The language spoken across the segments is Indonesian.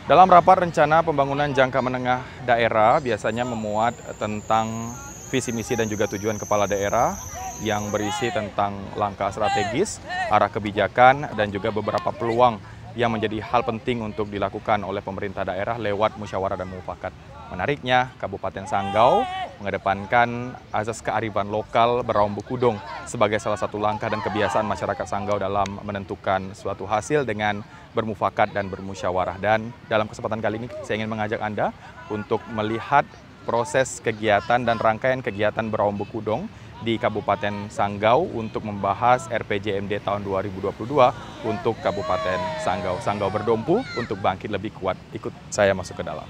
Dalam rapat rencana pembangunan jangka menengah daerah biasanya memuat tentang visi misi dan juga tujuan kepala daerah yang berisi tentang langkah strategis, arah kebijakan, dan juga beberapa peluang yang menjadi hal penting untuk dilakukan oleh pemerintah daerah lewat musyawarah dan mufakat. Menariknya, Kabupaten Sanggau mengedepankan azas kearifan lokal Beraung Bekudung sebagai salah satu langkah dan kebiasaan masyarakat Sanggau dalam menentukan suatu hasil dengan bermufakat dan bermusyawarah. Dan dalam kesempatan kali ini saya ingin mengajak Anda untuk melihat proses kegiatan dan rangkaian kegiatan Beraung Bekudung di Kabupaten Sanggau untuk membahas RPJMD tahun 2022 untuk Kabupaten Sanggau. Sanggau berdompu untuk bangkit lebih kuat. Ikut saya masuk ke dalam.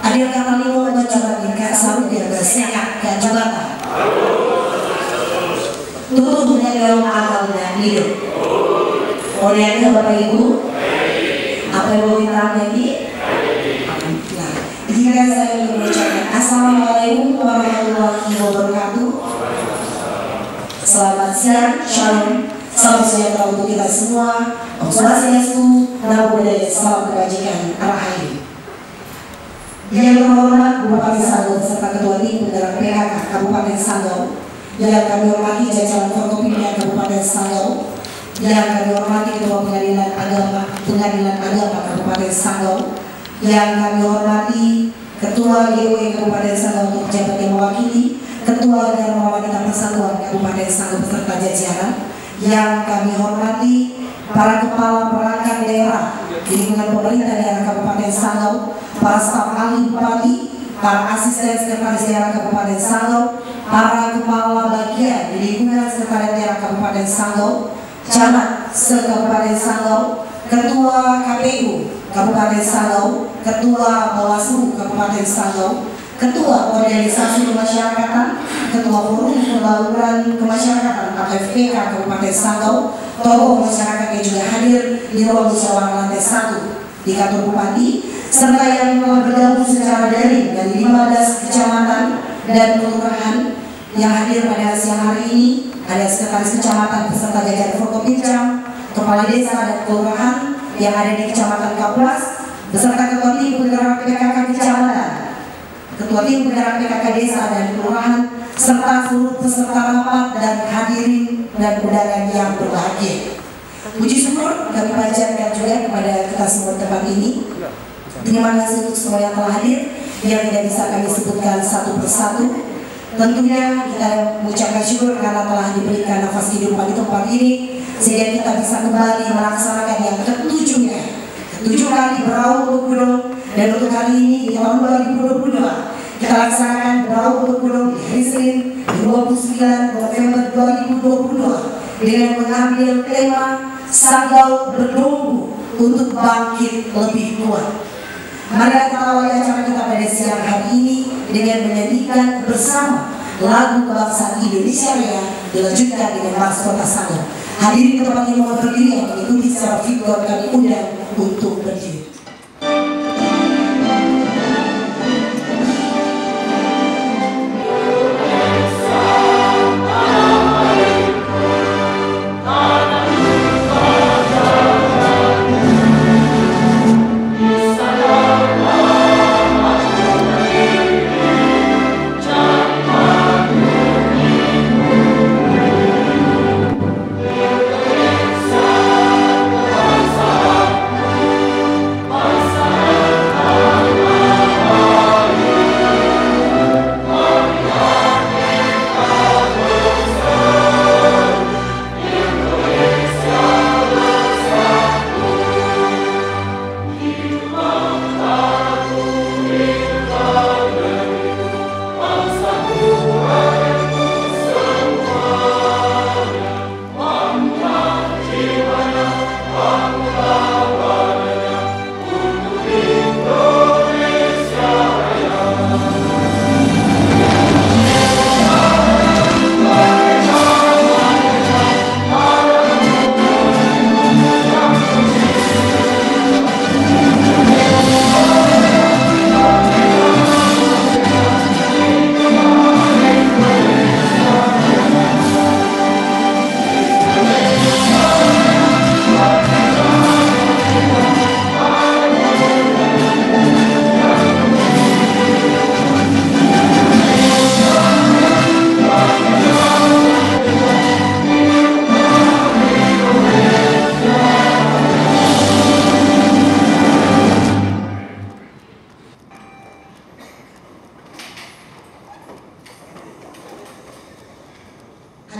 Adil kata limo baca tingkat sahut dia bersehat dan juga tutup menjadi orang akal dan hidup. Oleh itu Bapak Ibu, apa yang mau kita lagi? Jika saya mengucapkan Assalamualaikum warahmatullahi wabarakatuh. Selamat siang, shalom, salam sejahtera untuk kita semua. Om Swastiastu, Namo Buddhaya, salam kebajikan, Rahayu. Yang terhormat Bupati Sanggau beserta Ketua Tim Penggerak PKK Kabupaten Sanggau, yang kami hormati jajaran Forkopimda Kabupaten Sanggau, yang kami hormati Ketua Pengadilan Agama Kabupaten Sanggau, yang kami hormati Ketua GW Kabupaten Sanggau untuk jabat yang mewakili, Ketua Dharma Wanita Persatuan Kabupaten Sanggau beserta jajaran, yang kami hormati para kepala perangkat daerah di lingkungan pemerintah daerah Kabupaten Sanggau, para staf ahli bupati, para asisten sekretaris daerah Kabupaten Sanggau, para kepala bagian di lingkungan sekretariat daerah Kabupaten Sanggau, camat se-Kabupaten Sanggau, Ketua KPU Kabupaten Sanggau, Ketua Bawaslu Kabupaten Sanggau, Ketua Organisasi Kemasyarakatan, Ketua Forum Pembaluran Kemasyarakatan atau FPK Kabupaten Sanggau, tokoh masyarakat yang juga hadir di ruang musyawarah lantai 1 di kantor Bupati, serta yang telah bergabung secara daring dari 15 kecamatan dan kelurahan yang hadir pada siang hari ini. Ada sekretaris kecamatan beserta jajaran Forkopimda, kepala desa dan kelurahan yang ada di Kecamatan Kapuas, beserta Ketua Tim Penggerak PKK Kecamatan, Ketua Tim Penggerak PKK Desa dan Kelurahan, serta seluruh peserta rapat dan hadirin dan undangan yang berbahagia. Puji syukur kami panjatkan juga kepada kita semua tempat ini. Terima kasih untuk semua yang telah hadir, yang tidak bisa kami sebutkan satu persatu. Tentunya kita mengucapkan syukur karena telah diberikan nafas kehidupan di tempat ini, sehingga kita bisa kembali melaksanakan yang ketujuhnya, ketujuh kali Beraung Bekudung. Dan untuk hari ini di tahun 2022 kita laksanakan Beraung Bekudung di hari Senin 29 November 2022 dengan mengambil tema Sanggau Berdompu untuk bangkit lebih kuat. Mari kita awali acara kita pada siang hari ini dengan menyanyikan bersama lagu kebangsaan Indonesia Raya, dilanjutkan dengan Mars Kota Sanggau. Hadirin tempat ini mohon berdiri yang mengikuti secara virtual kami undang untuk berdiri.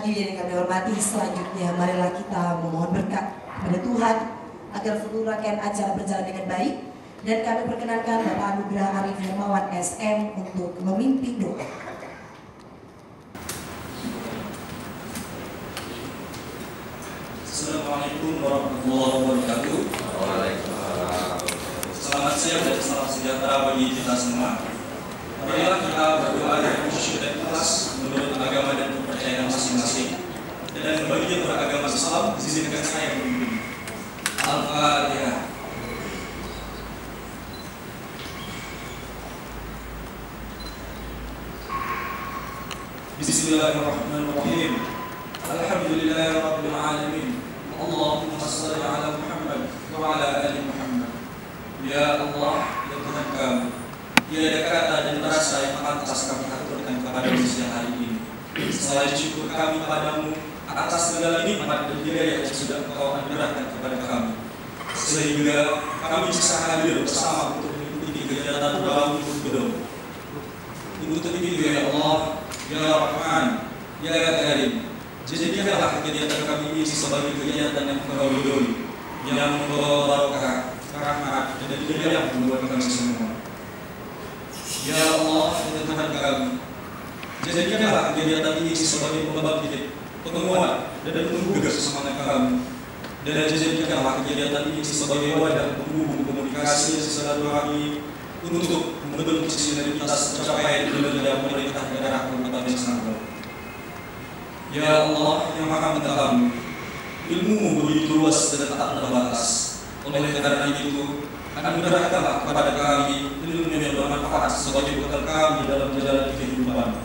Hadirin yang kami hormati, selanjutnya marilah kita memohon berkat kepada Tuhan agar seluruh rangkaian acara berjalan dengan baik, dan kami perkenankan Bapak Anugrah Arif Hermawan SM untuk memimpin doa. Assalamualaikum warahmatullahi wabarakatuh. Selamat siang dan salam sejahtera bagi kita semua. Marilah kita berdoa dengan khusyuk dan ikhlas menurut agama dan kepercayaan masing-masing, dan bagi yang beragama Islam izinkan saya memimpin. Al-Fatihah. Bismillahirrahmanirrahim. Alhamdulillahirabbil alamin. Allahumma shalli ala Muhammad wa ala ali Muhammad. Ya Allah, ya Tuhan kami, tiada kata dan rasa yang pantas kami aturkan kepada siang hari ini selain syukur kami padamu atas segala nikmat dan hidayah yang sudah Engkau anugerahkan kepada kami, sehingga kami bisa hadir bersama untuk mengikuti kegiatan dalam gedung. Untuk itu ya Allah, ya Rahman, ya Karim, jadikanlah kegiatan kami ini sebagai kegiatan yang Engkau ridhoi, yang membawa barakah, rahmat dan hidayah membuat kami semua. Ya Allah, ya Tuhan kami, jadikanlah kegiatan ini sebagai pembangkit, penguat dan menggugah semangat kami, dan jadikanlah kegiatan ini sebagai wadah penghubung komunikasi silaturahmi untuk membentuk sinergitas pencapaian kinerja pemerintah daerah Kabupaten Sanggau. Ya Allah yang Maha Mendalam, ilmu begitu luas dan tak terbatas. Oleh karena itu, anugerahkanlah kepada kami ilmu yang bermanfaat sebagai bekal kami dalam menjalani kehidupan,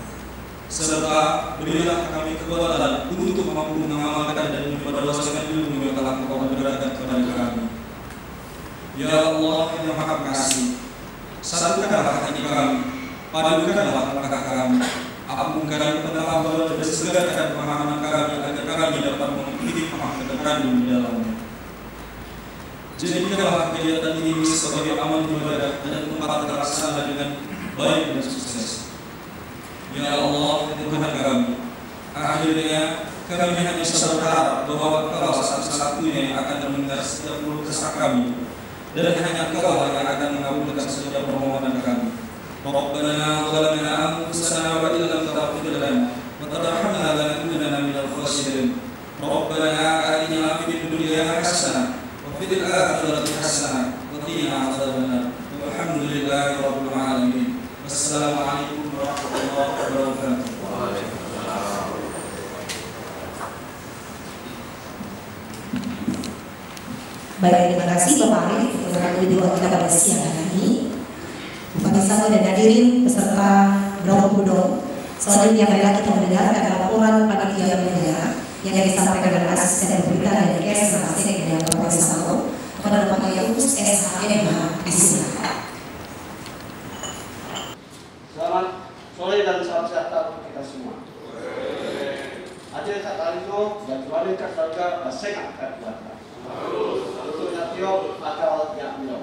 serta berilah kami kekuatan untuk mampu mengamalkan dan memperluaskan ilmu yang telah Engkau anugerahkan kepada kami. Ya Allah yang Maha Pengasih, satukanlah hati kami, padukanlah langkah kami, ampunkan pendalaman dan segarkan pemahaman kami agar kami dapat mengikuti paham dan kandung di dalamnya. Jadikanlah kegiatan ini sebagai amal ibadah dan tempat terlaksana dengan baik dan sukses. Ya Allah, Tuhan kami, akhirnya kami hanya bisa berharap bahwa Engkau satu-satunya yang akan mendengar setiap keluh kesah kami, dan hanya Engkau yang akan mengabulkan setiap permohonan kami. Rabbana zalamna anfusana wa illam taghfir lana wa tarhamna lanakunanna minal khasirin. Rabbana atina fid dunya hasanah wa fil akhirati hasanah wa qina adzabannar. Walhamdulillahi rabbil alamin. Wassalamualaikum warahmatullahi wabarakatuh. Baik, terima kasih Bapak Arif untuk menghadiri doa kita pada siang hari ini. Bupati Sanggau dan hadirin beserta Bravo Budong, selanjutnya marilah kita mendengarkan laporan panitia penyelenggara yang disampaikan oleh asisten berita dari Kes Nasdem dan Bupati Sanggau kepada Bapak Yakus SHMH. Silakan. Selamat sore dan salam sejahtera untuk kita semua. Ajar saat hari itu dan kembali ke keluarga bersengat ke keluarga. Untuk natio akal yang milo.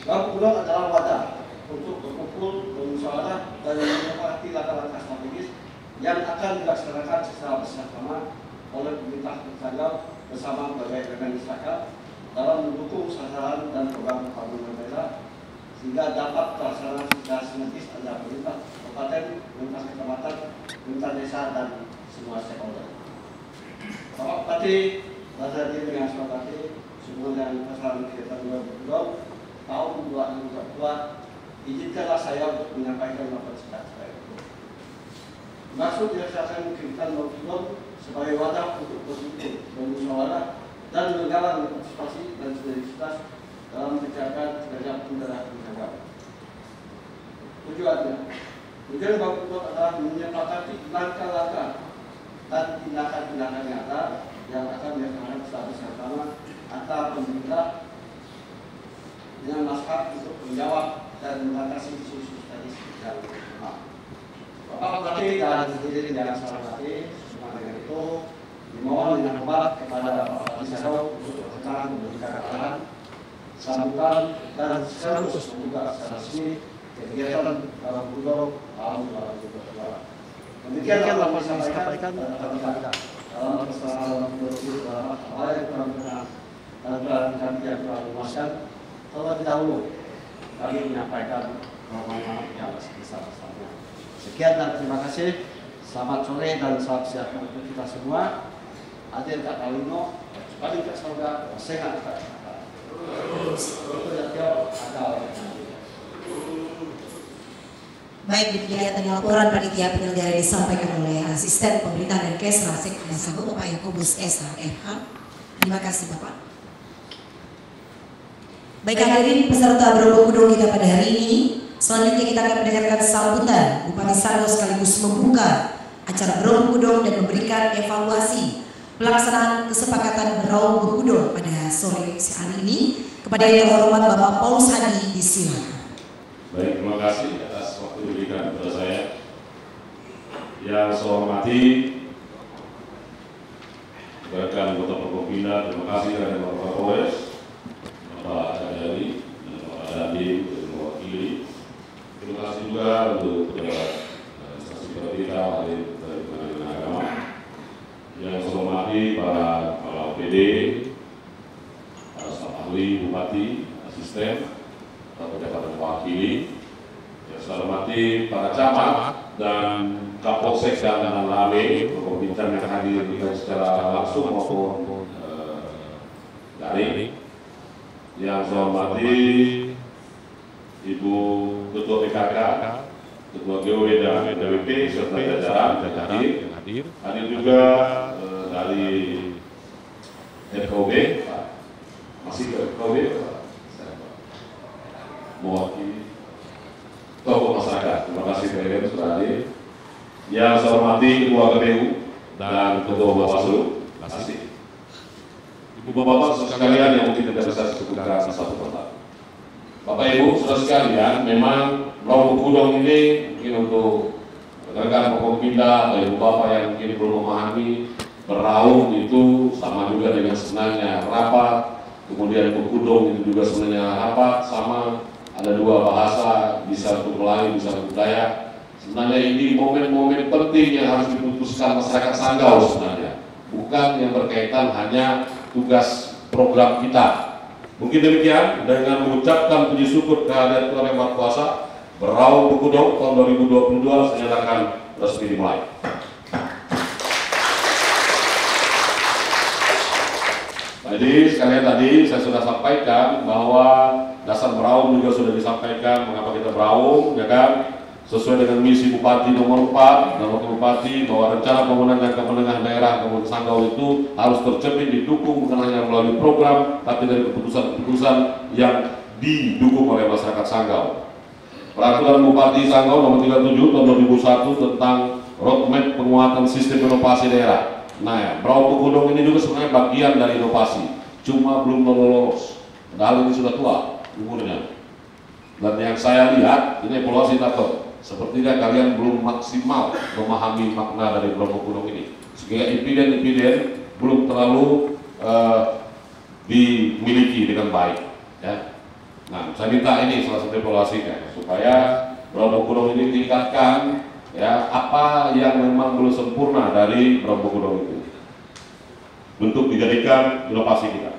Bravo Budong adalah wadah untuk berkumpul, bermusyawarah dan menyepakati langkah-langkah strategis yang akan dilaksanakan secara bersama oleh pemerintah Sanggau bersama berbagai elemen masyarakat dalam mendukung sasaran dan program pembangunan daerah sehingga dapat terlaksana secara sinergis antara pemerintah kabupaten, pemerintah kecamatan, pemerintah desa dan semua stakeholder. Bapak Bupati, Bapak Hadirin yang saya hormati, semua yang pasangan kegiatan Budong tahun 2022, izinkanlah saya untuk menyampaikan laporan singkat saya. Maksud dilaksanakan kegiatan Budong sebagai wadah untuk berkumpul, bermusyawarah dan menggalang partisipasi dan sinergitas dalam menjaga kinerja pemerintah Sanggau. Tujuannya, tujuan Bravo Budong adalah menyepakati langkah-langkah dan tindakan-tindakan nyata yang akan dilaksanakan secara bersama antara pemerintah dengan masyarakat untuk menjawab dan mengatasi isu-isu tadi yang lemah. Bapak Bupati dan hadirin yang saya hormati, semua dengan itu dimohon dengan hormat kepada Bapak Bupati Sanggau untuk berkenan memberikan arahan, sambutan dan sekaligus membuka secara resmi kegiatan Bravo Budong tahun 2022. Demikian yang disampaikan dalam persoalan apa yang kami yang telah memuaskan. Terlebih dahulu kami menyampaikan permohonan yang sebesar-besarnya. Sekian dan terima kasih. Selamat sore dan salam sejahtera untuk kita semua. Hadir Kak Kalino, paling Kak Saudara, sehat Kak. Itu yang jauh ada. Baik, demikian tadi laporan panitia penyelenggara disampaikan oleh Asisten Pemerintahan dan Kesra Sekda Sahabat Bapak Yakobus Esa FH. Terima kasih Bapak. Baik hadirin peserta Borobudur kita pada hari ini, selanjutnya kita akan mendengarkan sambutan Bupati Sanggau sekaligus membuka acara Borobudur dan memberikan evaluasi pelaksanaan kesepakatan Borobudur pada sore hari ini. Kepada yang terhormat Bapak Paulus Hadi, disilakan. Baik, terima kasih atas waktu diberikan kepada saya. Yang saya hormati rekan anggota Forkopimda, terima kasih kepada Bapak Kapolres, Bapak Kadari, dan Bapak Dandim yang mewakili. Terima kasih juga untuk instansi pemerintah dari Kementerian Agama. Yang saya hormati para OPD, para staf ahli, bupati, asisten, atau jabatan mewakili. Yang saya hormati para camat dan Kapolsek dan Lame, pembicara yang hadir secara langsung maupun daring. Yang saya hormati Ibu Ketua PKK, Ketua GW dan DWP serta jajaran yang hadir. Hadir juga dari FKB, masih ke FKB, mewakili tokoh masyarakat. Terima kasih kalian sudah hadir. Yang saya hormati Ketua KPU dan Ketua Bawaslu. Terima kasih. Ibu bapak sekalian yang mungkin tidak bisa disebutkan satu persatu. Bapak Ibu saudara sekalian, memang Borobudur ini mungkin untuk rekan Forkopimda atau ibu bapak yang mungkin belum memahami, beraung itu sama juga dengan senangnya rapat. Kemudian Borobudur itu juga sebenarnya rapat, sama ada dua bahasa, bisa untuk Melayu, bisa untuk Dayak. Sebenarnya ini momen-momen penting yang harus diputuskan masyarakat Sanggau sebenarnya, bukan yang berkaitan hanya tugas program kita. Mungkin demikian, dengan mengucapkan puji syukur kehadirat Tuhan Yang Maha Kuasa, Beraung Borobudur tahun 2022 saya nyatakan resmi dimulai. Jadi sekalian tadi saya sudah sampaikan bahwa dasar beraung juga sudah disampaikan mengapa kita beraung, ya kan? Sesuai dengan misi Bupati nomor 4 dan Wakil Bupati bahwa rencana pembangunan jangka menengah daerah Kabupaten Sanggau itu harus tercermin didukung bukan hanya melalui program, tapi dari keputusan-keputusan yang didukung oleh masyarakat Sanggau. Peraturan Bupati Sanggau nomor 37 tahun 2001 tentang roadmap penguatan sistem inovasi daerah. Nah ya, Borobudur ini juga sebenarnya bagian dari inovasi, cuma belum lolos. Padahal ini sudah tua umurnya. Dan yang saya lihat, ini evaluasi takut. Sepertinya kalian belum maksimal memahami makna dari Borobudur ini, sehingga impiden-impiden belum terlalu dimiliki dengan baik. Ya. Nah, saya minta ini salah satu evaluasinya supaya Borobudur ini tingkatkan ya apa yang memang belum sempurna dari Borobudur itu untuk dijadikan inovasi kita.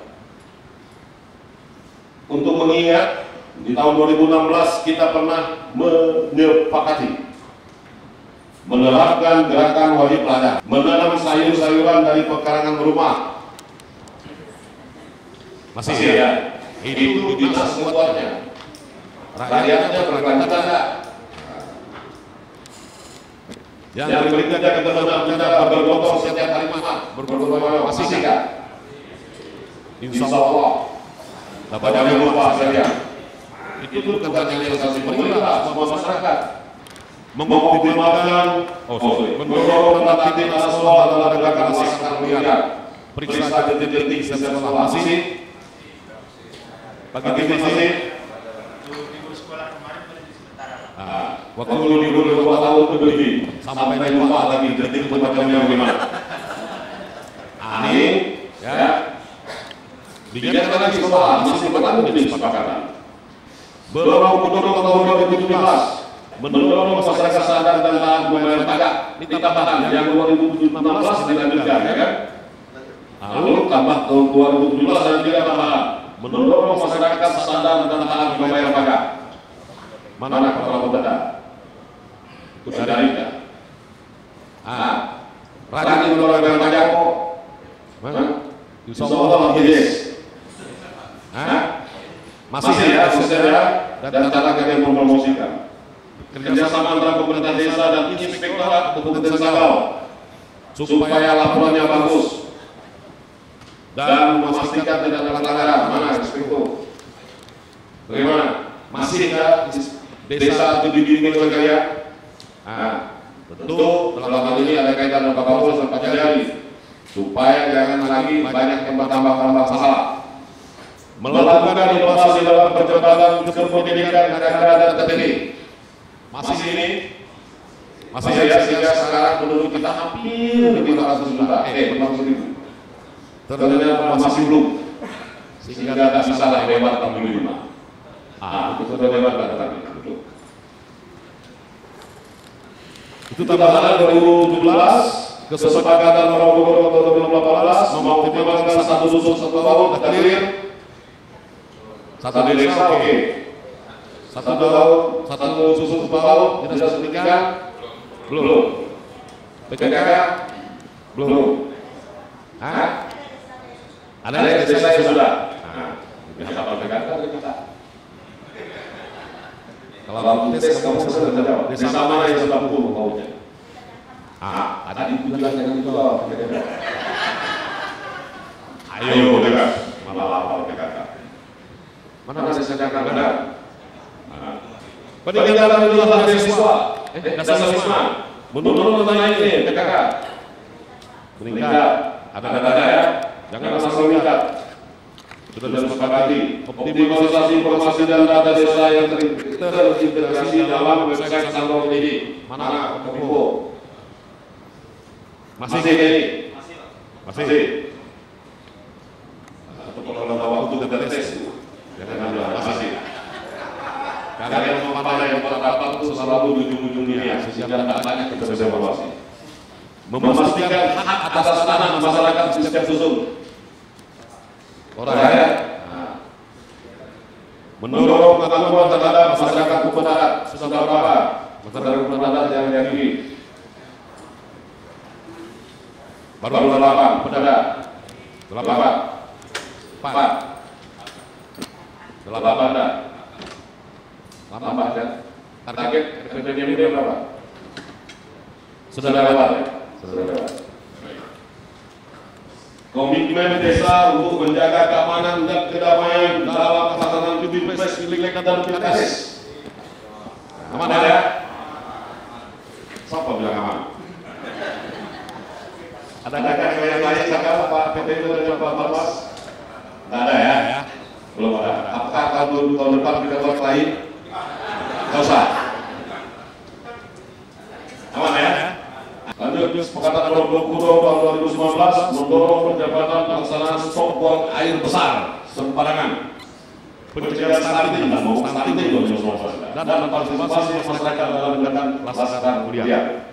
Untuk mengingat di tahun 2016 kita pernah menyepakati menerapkan gerakan wajib ladang, menanam sayur-sayuran dari pekarangan rumah. Masih ya? Itu dinas ketuanya. Rakyatnya berkelanjutan enggak? Yang berikutnya kita bicara bergotong setiap hari Jumat, bergotong masih enggak? Insya Allah. Jangan lupa sekalian. Itu bukan hanya instansi pemerintah, semua masyarakat mengoptimalkan, mendorong tentatif nasional adalah gerakan masyarakat melihat periksa detik-detik setiap evaluasi. Bagi masing libur sekolah kemarin waktu libur 2 tahun lebih sampai lupa lagi detik macamnya bagaimana. Ini ya dikatakan lagi soal masih berlaku di kesepakatan. Borobudur tahun 2017 mendorong masyarakat sadar dan taat membayar pajak. Ini tambahan yang 2016 dilanjutkan, ya kan? Lalu tambah tahun 2017 dan juga tambahan mendorong masyarakat sadar dan taat membayar pajak. Mana kepala pemerintah? Itu dari kita. Rajin membayar pajak kok. Insya Allah yes. Masih ya, dan cara kalian mempromosikan kerjasama antara pemerintah desa dan inspektorat Kabupaten Sanggau supaya laporannya bagus dan memastikan tidak ada pelanggaran. Mana inspektor? Bagaimana? Masih ya desa itu dibimbing oleh kalian? Tentu dalam hal ini ada kaitan dengan Pak Kapolres dan Pak Jari supaya jangan lagi banyak yang tambah masalah. Melakukan inovasi dalam percepatan kependidikan anak-anak dan TTD. Masih ini, masih ya, sehingga sekarang penduduk kita hampir 500 juta, 500.000. Ternyata masih belum, sehingga tidak bisa lah lewat tahun 2005. Itu sudah lewat tadi. Itu tambahan 2017, kesepakatan Maroko 2018 mengoptimalkan satu susun satu tahun terakhir. Satu desa oke. Satu tahun, satu susun satu tahun, tidak signifikan belum. PKK belum. Ada desa yang sudah. Apa PKK kita? Kalau tes kamu sudah menjawab. Desa mana yang sudah pukul maunya? Ada di bilang yang itu. Ayo PKK, malah apa PKK? Mana desa Jakarta ada? Peningkatan jumlah beasiswa, beasiswa, menurun naik ini PKK, meningkat, ada ya, jangan asal meningkat. Sudah disepakati, optimalisasi informasi dan data desa yang terintegrasi dalam website Sanggau ini. Mana Kominfo? Masih ini? Masih. Atau kalau waktu tidak tes, jangan ada masih. Karena yang memanai yang terdapat itu selalu di ujung dunia, sehingga tidak banyak kita bisa evaluasi. Memastikan hak atas tanah masyarakat di setiap dusun. Orang ya. Mendorong pengetahuan terhadap masyarakat hukum adat sudah berapa? Masyarakat hukum adat yang diakui. Baru 8, benar. 8 ada. Tambah ya. Target PPDM berapa? Sudah lewat ya? Sudah lewat. Komitmen desa untuk menjaga keamanan dan kedamaian dalam pelaksanaan Pilpres, Pileg dan Pilkades. Aman ya? Siapa bilang aman? Adakah yang lain sekarang Pak PTU dan Pak Barwas? Tidak ada ya? Belum ada. Apakah tahun depan kita buat lain? Tidak usah. Aman ya? Lanjut, kesepakatan nomor 20 tahun 2019 mendorong penjabatan pelaksanaan stop air besar sembarangan, pencegahan stunting dan mau stunting dan partisipasi masyarakat dalam kegiatan pelaksanaan kuliah.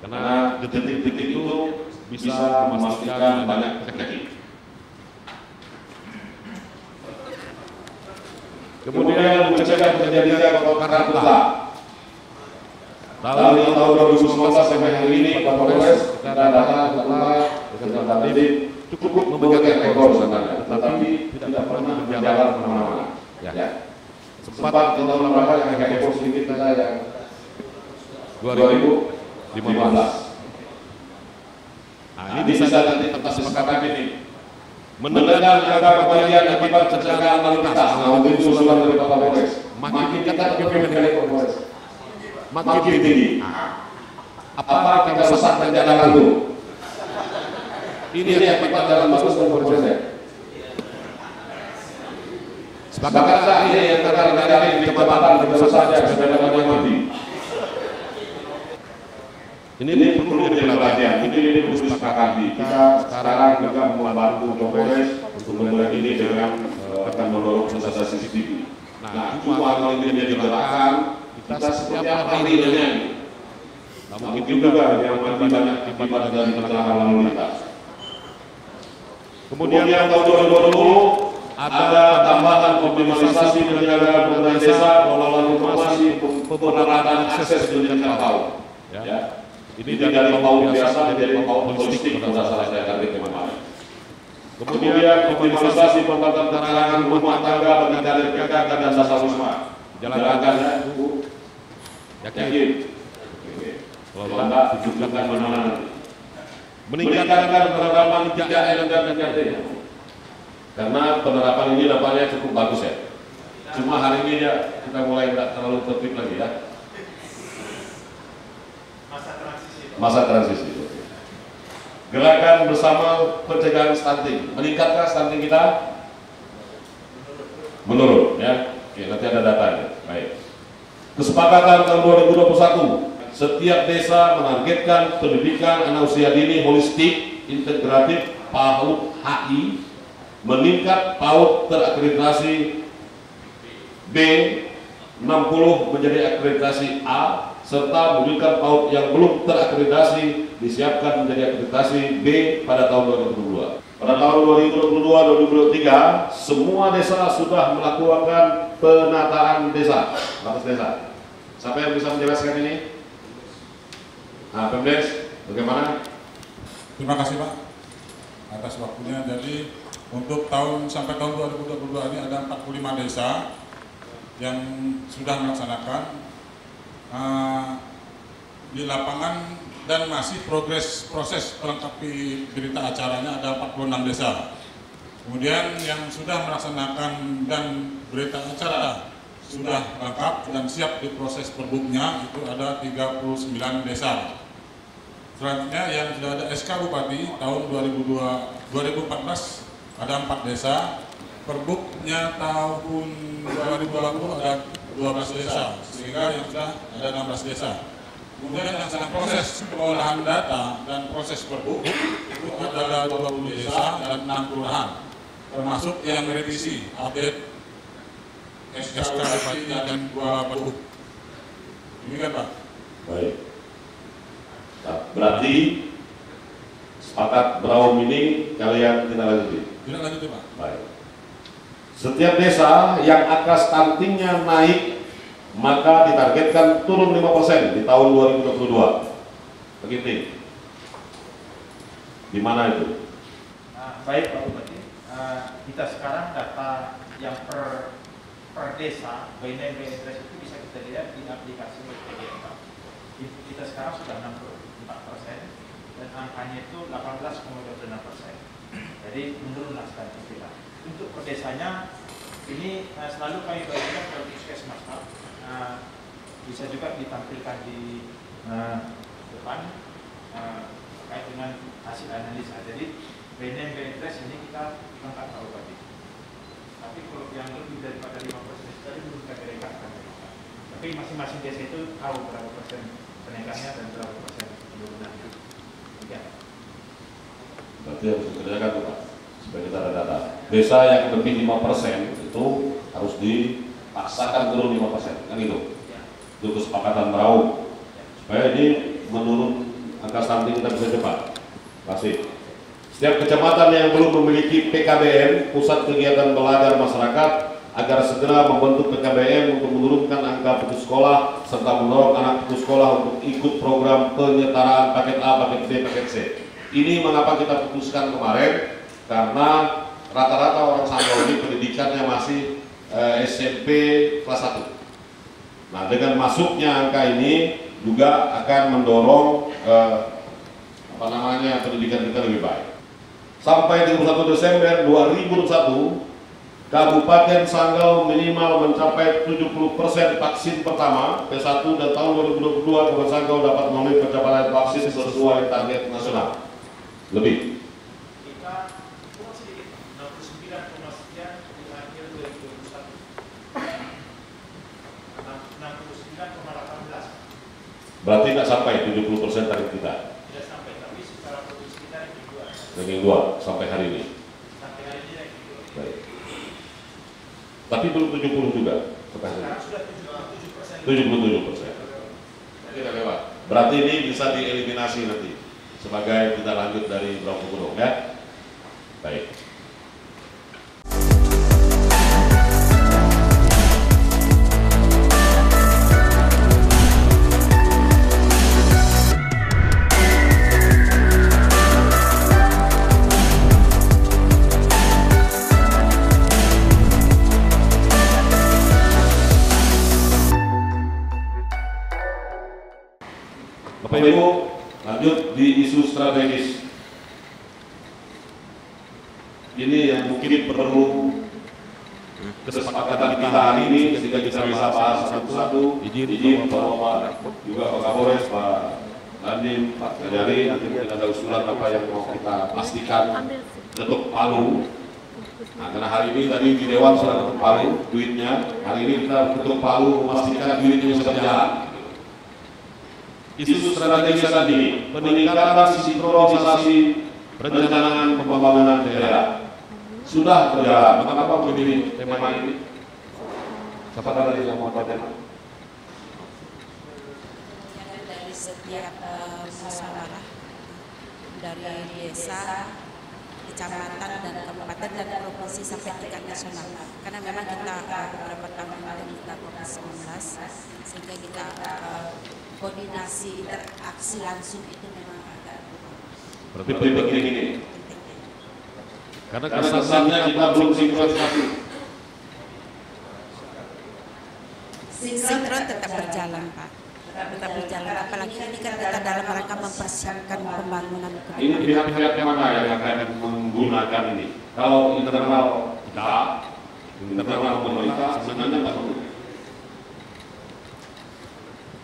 Karena detik-detik itu bisa memastikan banyak penyakit. Kemudian mencegah terjadinya kebakaran hutan. Dari tahun 2019 sampai hari ini, Pak Kapolres dan data dengan tadi cukup membuat rekor sebenarnya, tetapi tidak pernah berjalan kemana-mana. Ya. Sempat di tahun berapa yang agak ekor sedikit kita yang 2015. Nah, ini bisa nanti atas kesepakatan ini. Menekan angka kematian akibat kecelakaan lalu lintas. Nah, untuk usulan dari Pak Kapolres, makin kita dari Kapolres. Makin tinggi. Apa kita rusak rencana itu? Ini yang kita dalam bagus dan berproses. Sepakatlah ini yang terkait di kecamatan rusak yang sudah mati. Ini perlu menjadi perhatian. Ini perlu disepakati. Kita sekarang juga membantu Kapolres untuk memulai ini dengan akan mendorong sensasi CCTV. Nah, cuma kalau ini menjadi gerakan kita setiap harinya. Nah, mungkin juga yang mati banyak akibat dari kecelakaan lalu lintas. Kemudian tahun 2020 ada tambahan optimalisasi penyelenggaraan pemerintahan desa, pengelolaan informasi, pemerataan akses pendidikan PAUD. Ya. Ini dari PAUD biasa menjadi PAUD holistik berdasarkan saya katakan kemarin. Kemudian optimalisasi pembangunan karangan rumah tangga bagi kader PKK dan Dasar-Wisma. Jalankan ya, Bu. Yakin. Kalau enggak, tunjukkan mana. Meningkatkan penerapan 3M dan 3T. Karena penerapan ini nampaknya cukup bagus ya. Cuma hari ini ya kita mulai tidak terlalu tertib lagi ya. Masa transisi. Gerakan bersama pencegahan stunting. Meningkatkah stunting kita? Menurun ya. Oke, nanti ada datanya. Baik. Kesepakatan tahun 2021. Setiap desa menargetkan pendidikan anak usia dini holistik, integratif, PAUD HI, meningkat PAUD terakreditasi B 60 menjadi akreditasi A, serta mewujudkan PAUD yang belum terakreditasi disiapkan menjadi akreditasi B pada tahun 2022. Pada tahun 2022-2023, semua desa sudah melakukan penataan desa, batas desa. Siapa yang bisa menjelaskan ini? Nah, Pemdes, bagaimana? Terima kasih Pak atas waktunya. Jadi untuk sampai tahun 2022 ini ada 45 desa yang sudah melaksanakan di lapangan dan masih proses melengkapi berita acaranya ada 46 desa. Kemudian yang sudah melaksanakan dan berita acara sudah lengkap dan siap diproses perbuknya itu ada 39 desa. Selanjutnya yang sudah ada SK Bupati tahun 2014 ada 4 desa, perbuknya tahun 2020 ada 12 desa, sehingga yang sudah ada 16 desa. Kemudian yang sedang proses pengolahan data dan proses perbuk itu ada 20 desa dan 6 kelurahan, termasuk yang revisi update SK Bupati dan 2 perbuk. Demikian Pak. Baik. Nah, berarti sepakat Braum ini kalian tidak lanjuti? Tidak lanjuti Pak. Baik. Setiap desa yang angka stuntingnya naik maka ditargetkan turun 5% di tahun 2022. Begitu. Di mana itu? Baik Pak Bupati, kita sekarang data yang per desa BNN BNN itu bisa kita lihat di aplikasi PDMK. Kita sekarang sudah 64% dan angkanya itu 18,26%. Jadi menurunlah stunting kita. Untuk per desanya ini selalu kami bagikan ke puskesmas Pak. Bisa juga ditampilkan di depan terkait dengan hasil analisa. Jadi BNN BNN ini kita lengkap Pak Bupati. Tapi kalau yang lebih daripada 5% tadi belum kita rekapkan. Tapi masing-masing desa itu tahu berapa persen kenaikannya dan berapa persen penurunannya. Ya. Berarti harus dikerjakan Pak, supaya kita ada data. Desa yang lebih 5% itu harus dipaksakan turun 5%, kan itu? Ya. Itu kesepakatan Braum. Supaya ini menurun angka stunting kita bisa cepat. Kasih. Setiap kecamatan yang belum memiliki PKBM, pusat kegiatan belajar masyarakat, agar segera membentuk PKBM untuk menurunkan angka putus sekolah serta mendorong anak putus sekolah untuk ikut program penyetaraan paket A, paket B, paket C. Ini mengapa kita putuskan kemarin, karena rata-rata orang Sanggau ini pendidikannya masih SMP kelas 1. Nah, dengan masuknya angka ini juga akan mendorong pendidikan kita lebih baik. Sampai 31 Desember 2021, Kabupaten Sanggau minimal mencapai 70% vaksin pertama P1 dan tahun 2022 Kabupaten Sanggau dapat memenuhi pencapaian vaksin sesuai target nasional. Lebih. Kita kurang sedikit 69, sekian di akhir 2021. 69,18. Berarti nggak sampai 70% target kita. Tidak sampai, tapi secara produksi kita Ranking 2 sampai hari ini. Sampai hari ini ranking 2. Baik. Tapi belum 70 juga. Sekarang sudah 77%. 77%. Tidak lewat. Berarti ini bisa dieliminasi nanti sebagai kita lanjut dari Bronco ya. Baik. Bapak Ibu, lanjut di isu strategis. Ini yang mungkin perlu kesepakatan kita hari ini ketika kita bisa bahas satu-satu. Izin Bapak juga Pak Kapolres, Pak Dandim, Pak Kajari, nanti mungkin ada usulan apa yang mau kita pastikan ketuk palu. Nah, karena hari ini tadi di Dewan sudah ketuk palu duitnya, hari ini kita ketuk palu memastikan duitnya bisa berjalan. Isu strategis tadi, peningkatan sinkronisasi perencanaan pembangunan daerah sudah berjalan. Mengapa memilih tema ini? Siapa tadi yang mau tema? Dari setiap musyawarah dari desa, kecamatan dan kabupaten dan provinsi sampai tingkat nasional. Karena memang kita beberapa tahun lalu kita COVID-19 sehingga kita koordinasi interaksi langsung itu memang agak berarti penting ini. Karena kesannya kita belum sinkronisasi. Sinkron tetap berjalan, Pak. Tetap berjalan. Apalagi ini kan kita dalam rangka mempersiapkan pembangunan. Ini pihak-pihak mana yang akan menggunakan ini? Kalau internal kita, internal pemerintah sebenarnya nggak perlu.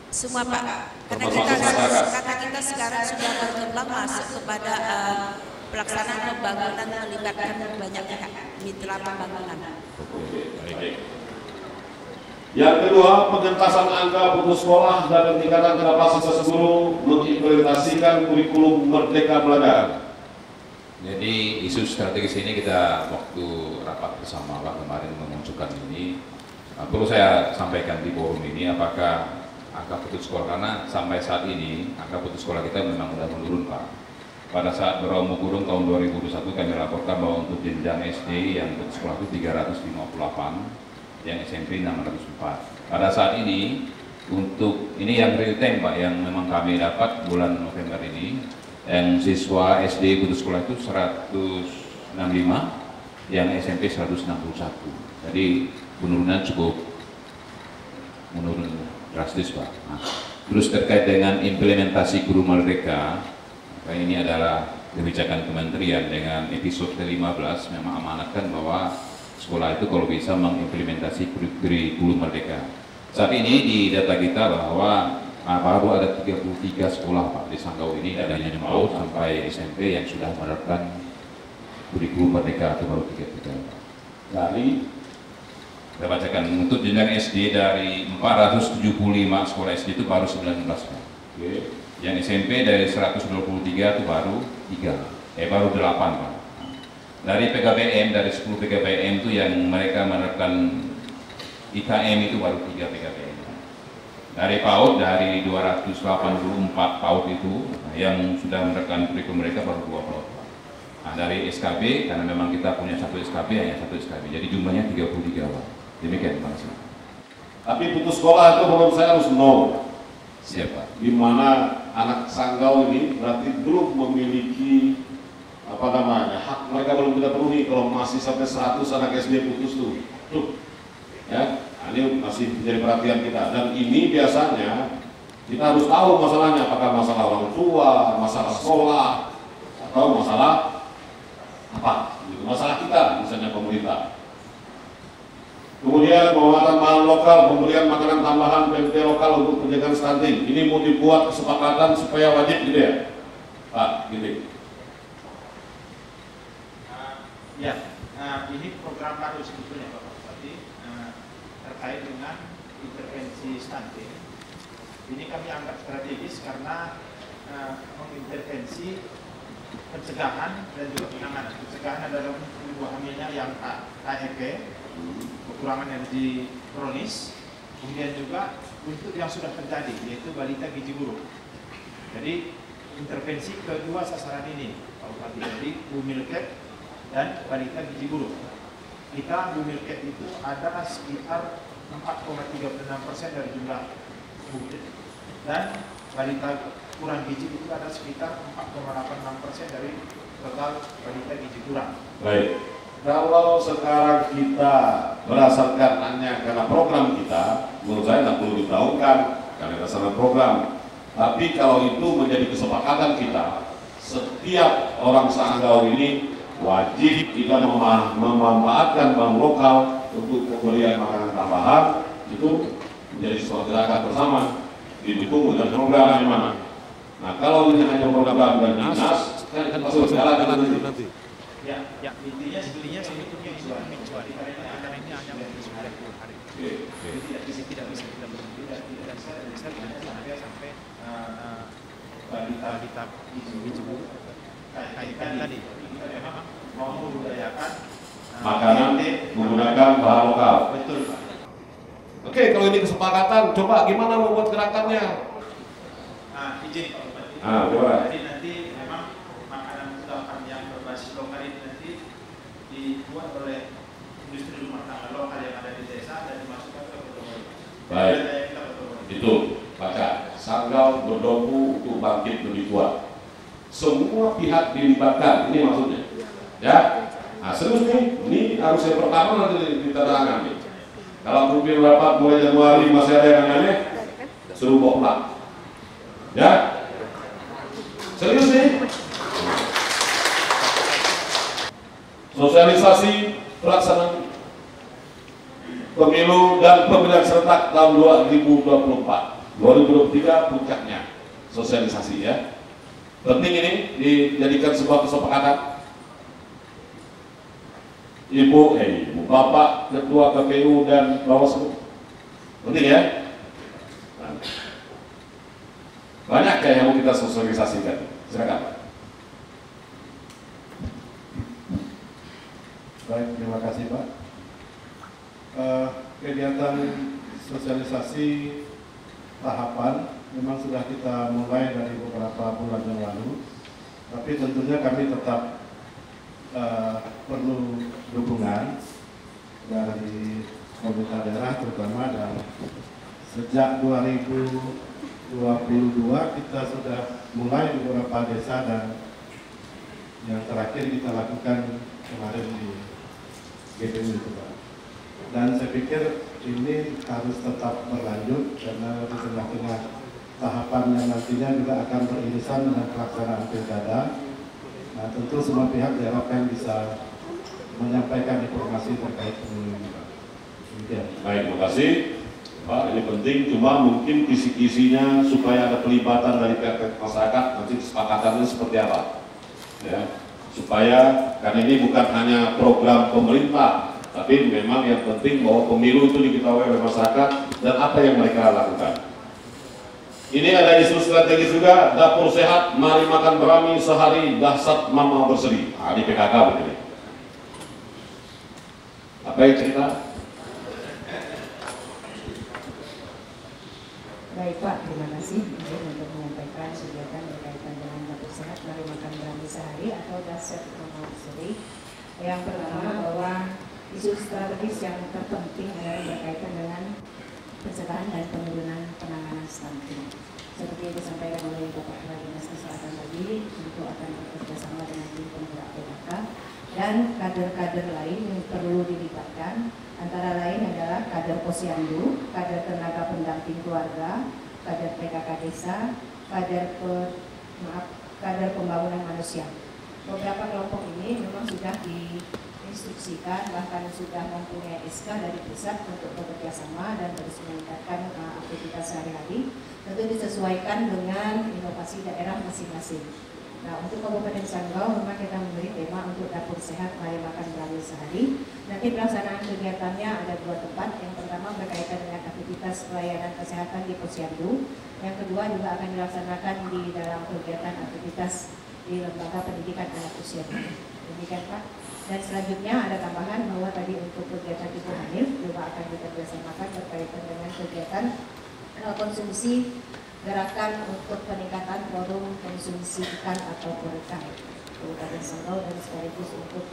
Semua Pak, karena kita sekarang sudah berkembang masuk kepada pelaksanaan pembangunan melibatkan banyak pihak mitra pembangunan. Baik. Yang kedua, pengentasan angka putus sekolah dan peningkatan kapasitas guru mengimplementasikan kurikulum Merdeka Belajar. Jadi isu strategis ini kita waktu rapat bersama Pak kemarin memunculkan ini. Perlu saya sampaikan di forum ini apakah angka putus sekolah, karena sampai saat ini angka putus sekolah kita memang sudah menurun Pak. Pada saat Bromo Gurung tahun 2021 kami laporkan bahwa untuk jenjang SD yang putus sekolah itu 358, yang SMP 604. Pada saat ini untuk ini yang real time Pak, yang memang kami dapat bulan November ini, yang siswa SD putus sekolah itu 165, yang SMP 161. Jadi penurunan cukup menurun drastis Pak. Nah, terus terkait dengan implementasi guru merdeka, ini adalah kebijakan kementerian dengan episode ke-15 memang amanatkan bahwa sekolah itu kalau bisa mengimplementasi kurikulum merdeka. Saat ini di data kita bahwa baru ada 33 sekolah Pak di Sanggau ini, adanya yang PAUD sampai SMP yang sudah menerapkan kurikulum merdeka, itu baru 33 Pak. Dari saya bacakan, untuk jenjang SD dari 475 sekolah SD itu baru 19 Pak. Okay. Yang SMP dari 123 itu baru 3, baru 8 Pak. Dari PKBM, dari 10 PKBM itu yang mereka menerapkan IKM itu baru 3 PKBM. Dari PAUD, dari 284 PAUD itu yang sudah menerapkan kurikulum mereka baru 2 PAUD. Nah, dari SKB, karena memang kita punya satu SKB, hanya satu SKB, jadi jumlahnya 33 Pak. Demikian Pak. Tapi putus sekolah itu menurut saya harus no. Siapa? Di mana anak Sanggau ini berarti belum memiliki hak mereka belum kita penuhi kalau masih sampai 100 anak SD putus tuh. Ya, ini masih menjadi perhatian kita, dan ini biasanya kita harus tahu masalahnya, apakah masalah orang tua, masalah sekolah, atau masalah apa? Masalah kita misalnya pemerintah. Kemudian penguatan bahan lokal, pemberian makanan tambahan PMT lokal untuk penjagaan stunting. Ini mau dibuat kesepakatan supaya wajib gitu ya, Pak, gitu. Ini program baru sebetulnya Bapak Bupati terkait dengan intervensi stunting. Ini kami anggap strategis karena mengintervensi pencegahan dan juga penanganan. Pencegahan adalah ibu hamilnya yang KEP, kekurangan energi kronis, kemudian juga untuk yang sudah terjadi, yaitu balita gizi buruk. Jadi intervensi kedua sasaran ini, Pak Bupati, jadi Bumilket dan balita gizi buruk. Kita Bumilket itu ada sekitar 4,36% dari jumlah murid, dan balita kurang gizi itu ada sekitar 4,86% dari total balita gizi kurang. Baik, kalau sekarang kita berdasarkan hanya karena program kita, menurut saya tidak perlu diberitahukan karena berdasarkan program. Tapi kalau itu menjadi kesepakatan kita, setiap orang Sanggau ini wajib kita memanfaatkan bank lokal untuk pemberian makanan tambahan, itu menjadi suatu gerakan bersama, didukung dengan program memang. Nah, kalau ini hanya program dan dinas, kan masuk jalan nanti. Ya, intinya sebetulnya sebetulnya itu karena ini hanya untuk 90 hari. Tidak bisa kita sampai balita gizi buruk. Kaitkan tadi kita memang mau membudayakan makanan menggunakan bahan lokal. Betul, Pak. Oke, kalau ini kesepakatan, coba gimana membuat gerakannya? Izin Pak Bupati. Coba. Jadi nanti memang makanan kudapan yang berbasis lokal ini nanti dibuat oleh industri rumah tangga lokal yang ada di desa dan dimasukkan ke Botomoli. Baik. Itu, baca. Sanggau berdompu untuk bangkit lebih kuat. Semua pihak dilibatkan, ini maksudnya. Ya. Nah, serius nih, ini harus yang pertama nanti diterangkan nih. Kalau pemimpin rapat mulai Januari masih ada yang aneh, suruh bawa pulang. Ya, serius nih. Sosialisasi pelaksanaan pemilu dan pemilihan serentak tahun 2024, 2023 puncaknya sosialisasi ya. Penting ini dijadikan sebuah kesepakatan. Ibu, Bapak, Ketua KPU dan Bawaslu. Penting ya. Nah, banyak kayak yang mau kita sosialisasikan. Silakan. Baik, terima kasih Pak. Kegiatan sosialisasi tahapan memang sudah kita mulai dari beberapa bulan yang lalu, tapi tentunya kami tetap perlu dukungan dari pemerintah daerah terutama, dan sejak 2022 kita sudah mulai di beberapa desa, dan yang terakhir kita lakukan kemarin di GPU itu Pak. Dan saya pikir ini harus tetap berlanjut karena di tengah-tengah tahapan yang nantinya juga akan beririsan dengan pelaksanaan pilkada. Nah, tentu semua pihak diharapkan bisa menyampaikan informasi terkait pemilu ini, Pak. Baik, terima kasih Pak. Ini penting, cuma mungkin kisi-kisinya supaya ada pelibatan dari pihak masyarakat, nanti kesepakatannya seperti apa ya, supaya karena ini bukan hanya program pemerintah, tapi memang yang penting bahwa pemilu itu diketahui oleh masyarakat dan apa yang mereka lakukan. Ini ada isu strategis juga, dapur sehat, mari makan berami sehari, dahsyat mama berseri. Nah, ini PKK begini. Apa yang cerita? Baik Pak, terima kasih izin untuk menyampaikan kegiatan berkaitan dengan dapur sehat, mari makan berami sehari atau dahsyat mama berseri. Yang pertama bahwa isu strategis yang terpenting adalah berkaitan dengan pencegahan dan penurunan penanganan stunting. Seperti yang disampaikan oleh Bapak Kepala Dinas Kesehatan tadi, tentu akan bekerjasama dengan tim penggerak PKK dan kader-kader lain yang perlu dilibatkan. Antara lain adalah kader posyandu, kader tenaga pendamping keluarga, kader PKK desa, kader pembangunan manusia. Beberapa kelompok ini memang sudah diinstruksikan, bahkan sudah mempunyai SK dari pusat untuk bekerja sama dan terus meningkatkan aktivitas sehari-hari, tentu disesuaikan dengan inovasi daerah masing-masing. Nah, untuk Kabupaten Sanggau memang kita memberi tema untuk dapur sehat, mari makan berami sehari. Nanti pelaksanaan kegiatannya ada dua tempat. Yang pertama berkaitan dengan aktivitas pelayanan kesehatan di posyandu. Yang kedua juga akan dilaksanakan di dalam kegiatan aktivitas di lembaga pendidikan anak usia dini. Demikian Pak. Dan selanjutnya ada tambahan bahwa tadi untuk kegiatan ibu hamil juga akan kita bersamakan berkaitan dengan kegiatan konsumsi gerakan untuk peningkatan forum konsumsi ikan atau PORIKA Kabupaten Sanggau dan sekaligus untuk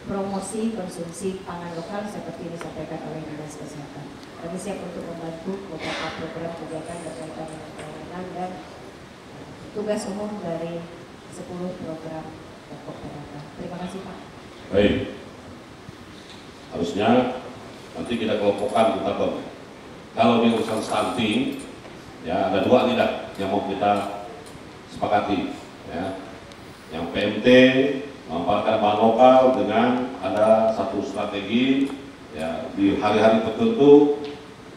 promosi konsumsi pangan lokal seperti disampaikan oleh Dinas Kesehatan. Kami siap untuk membantu beberapa program kegiatan berkaitan dengan pelayanan dan tugas umum dari 10 program pokok PORIKA. Terima kasih Pak. Baik, harusnya nanti kita kelompokkan kita kalau di urusan stunting ya ada dua tidak yang mau kita sepakati ya, yang PMT memanfaatkan bahan lokal dengan ada satu strategi ya di hari-hari tertentu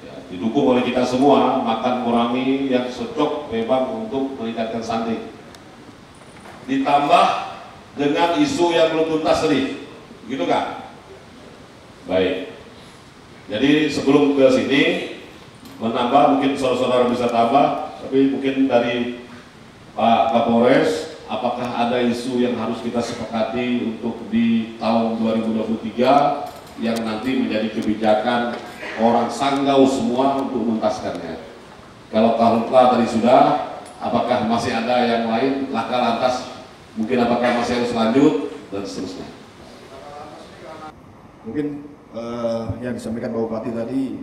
ya, didukung oleh kita semua makan gurami yang cocok memang untuk meningkatkan stunting, ditambah dengan isu yang belum tuntas tadi, begitu kan? Baik, jadi sebelum ke sini menambah, mungkin saudara-saudara bisa tambah, tapi mungkin dari Pak Kapolres, apakah ada isu yang harus kita sepakati untuk di tahun 2023 yang nanti menjadi kebijakan orang Sanggau semua untuk menuntaskannya? Kalau tahun tadi sudah, apakah masih ada yang lain, laka lantas, mungkin apakah masih harus lanjut, dan seterusnya? Mungkin yang disampaikan Pak Bupati tadi,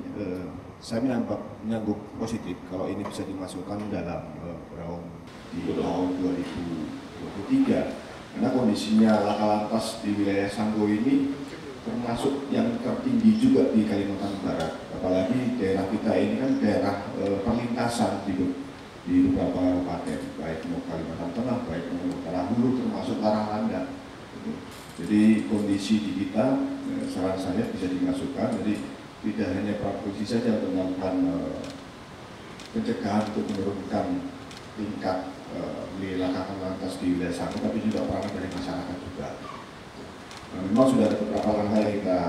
saya menyanggup positif kalau ini bisa dimasukkan dalam round di tahun 2023, karena kondisinya laka lantas di wilayah Sanggau ini termasuk yang tertinggi juga di Kalimantan Barat, apalagi daerah kita ini kan daerah perlintasan di beberapa kabupaten, baik mau Kalimantan Tengah, baik mau Utara Hulu, termasuk Larang-Landa. Jadi kondisi di kita, saran saya bisa dimasukkan, jadi tidak hanya praktisi saja untuk melakukan pencegahan untuk menurunkan tingkat laka lantas di wilayah Sanggau, tapi juga peran dari masyarakat juga. Nah, memang sudah ada beberapa langkah yang kita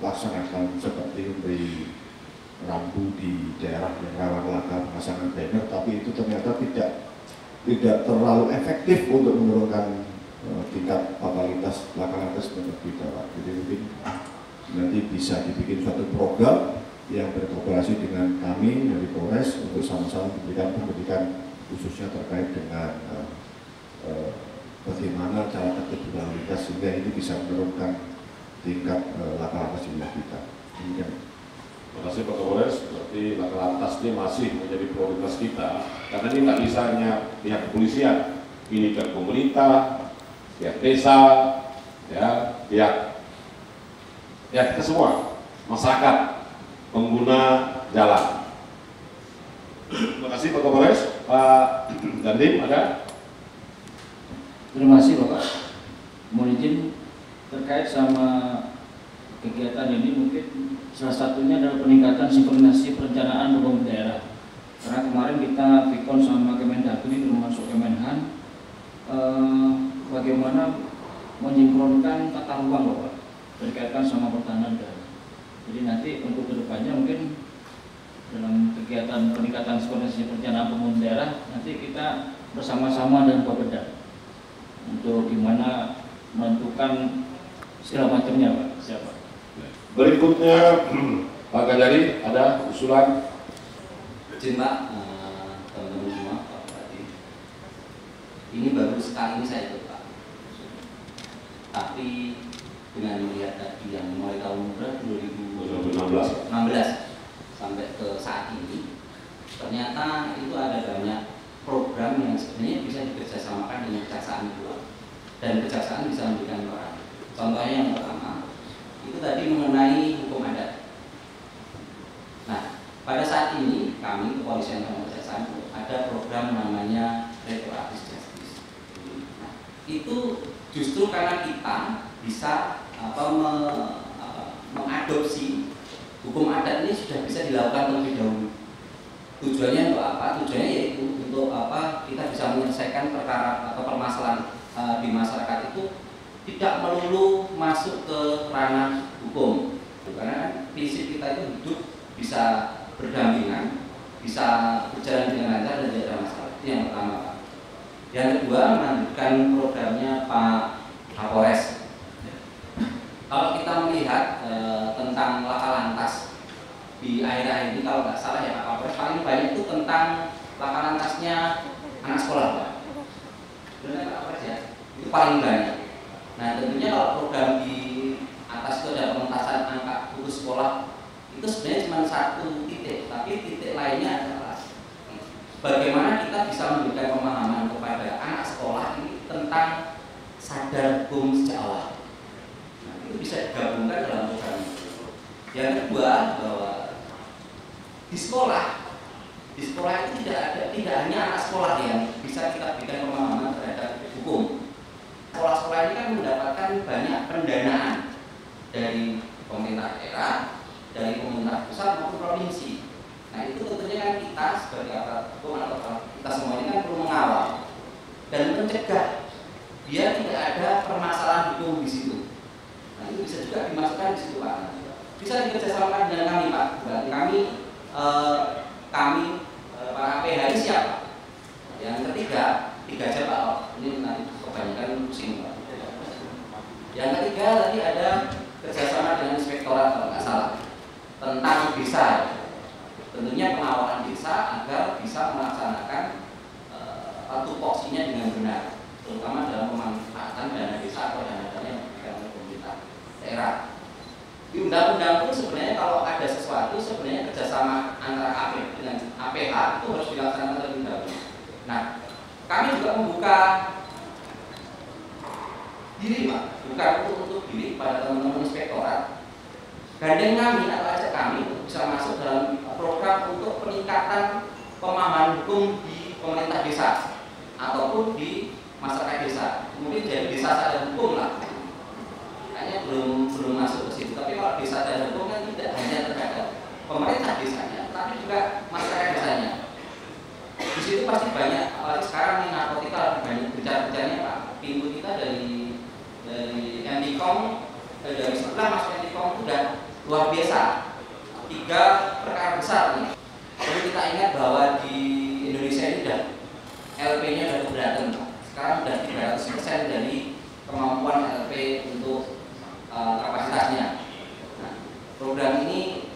laksanakan, seperti memberi rambu di daerah yang rawan laka, pemasangan banner, tapi itu ternyata tidak terlalu efektif untuk menurunkan tingkat fatalitas laka lantas menurut kita, Pak. Jadi mungkin nanti bisa dibikin suatu program yang berkolaborasi dengan kami dari Polres untuk sama-sama memberikan pendidikan khususnya terkait dengan bagaimana cara tertib berlalu lintas sehingga ini bisa menurunkan tingkat laka lantas di wilayah kita. Terima kasih Pak Kapolres. Berarti laka lantas ini masih menjadi prioritas kita, karena ini nggak bisa hanya pihak kepolisian, ini pihak pemerintah, pihak desa, ya, pihak kita semua, masyarakat, pengguna jalan. Terima kasih Pak Kapolres. Pak Dandim ada? Terima kasih Bapak. Mohon izin terkait sama kegiatan ini, mungkin salah satunya adalah peningkatan sinkronisasi perencanaan pembangunan daerah. Karena kemarin kita pikon sama Kemendagri termasuk Kemenhan, bagaimana menyinkronkan tata ruang Bapak berkaitan sama pertahanan daerah. Jadi nanti untuk kedepannya mungkin dalam kegiatan peningkatan sinkronisasi perencanaan pembangunan daerah nanti kita bersama-sama dengan Bapeda untuk gimana menentukan segala macamnya Pak. Siapa? Berikutnya Pak Gajari ada usulan? Izin Pak, teman-teman semua, Pak Bupati. Ini baru sekali ini saya ikut Pak. Tapi dengan melihat tadi yang mulai tahun 2016 sampai ke saat ini, ternyata itu ada banyak program yang sebenarnya bisa dikerjasamakan dengan kejaksaan itu, dan kejaksaan bisa memberikan peran. Contohnya yang pertama itu tadi mengenai hukum adat. Nah, pada saat ini kami kepolisian dan kejaksaan ada program namanya restoratif justice. Nah, itu justru karena kita bisa mengadopsi hukum adat ini sudah bisa dilakukan terlebih dahulu. Tujuannya untuk apa? Tujuannya yaitu untuk apa? Kita bisa menyelesaikan perkara atau permasalahan di masyarakat itu tidak melulu masuk ke ranah hukum. Karena prinsip kita itu hidup bisa berdampingan, bisa berjalan dengan lancar dan tidak ada masalah. Itu yang pertama Pak. Yang kedua, melanjutkan programnya Pak Kapolres. Kalau kita melihat tentang laka lantas di akhir-akhir ini kalau nggak salah ya Pak Kapolres paling banyak itu tentang laka lantasnya anak sekolah Pak. Benar Pak Kapolres ya? Itu paling banyak. Nah tentunya kalau program di atas itu ada pengentasan angka putus sekolah itu sebenarnya cuma satu titik, tapi titik lainnya adalah bagaimana kita bisa memberikan pemahaman kepada anak sekolah ini tentang sadar hukum sejak awal. Nah, itu bisa digabungkan dalam program ini. Yang kedua bahwa di sekolah itu tidak hanya anak sekolah yang bisa kita berikan pemahaman terhadap hukum. Sekolah-sekolah ini kan mendapatkan banyak pendanaan dari pemerintah daerah, dari pemerintah pusat maupun provinsi. Nah itu tentunya kan kita sebagai aparat hukum atau kita semua ini kan perlu mengawal dan mencegah biar tidak ada permasalahan hukum di situ. Nah itu bisa juga dimasukkan di situ Pak. Bisa dikerjasamakan dengan kami Pak. Berarti kami para APH ini siapa? Yang ketiga, 3 aja Pak. Ini nanti kebanyakan pusing Pak. Yang ketiga tadi ada kerjasama dengan inspektorat kalau nggak salah tentang desa. Tentunya pengawalan desa agar bisa melaksanakan tupoksinya dengan benar, terutama dalam pemanfaatan dana desa atau dana-dana yang diberikan oleh pemerintah daerah. Di undang-undang pun sebenarnya kalau ada sesuatu sebenarnya kerjasama antara AP dengan APH itu harus dilaksanakan terlebih dahulu. Nah, kami juga membuka diri Pak, bukan untuk diri pada teman-teman inspektorat. Gandeng kami atau ajak kami untuk bisa masuk dalam program untuk peningkatan pemahaman hukum di pemerintah desa ataupun di masyarakat desa. Mungkin jadi desa sadar hukum lah. Kayaknya belum masuk ke situ. Tapi kalau desa sadar hukum kan tidak hanya terhadap pemerintah desanya, tapi juga masyarakat desanya. Di situ pasti banyak, apalagi sekarang nih narkotika lebih banyak bicara-bicaranya Pak. Pintu kita dari Antikom dari setelah masuk Antikom itu sudah luar biasa, 3 perkara besar nih. Perlu kita ingat bahwa di Indonesia ini sudah LP-nya sudah keberatan. Sekarang sudah 300% dari kemampuan LP untuk kapasitasnya. Nah, program ini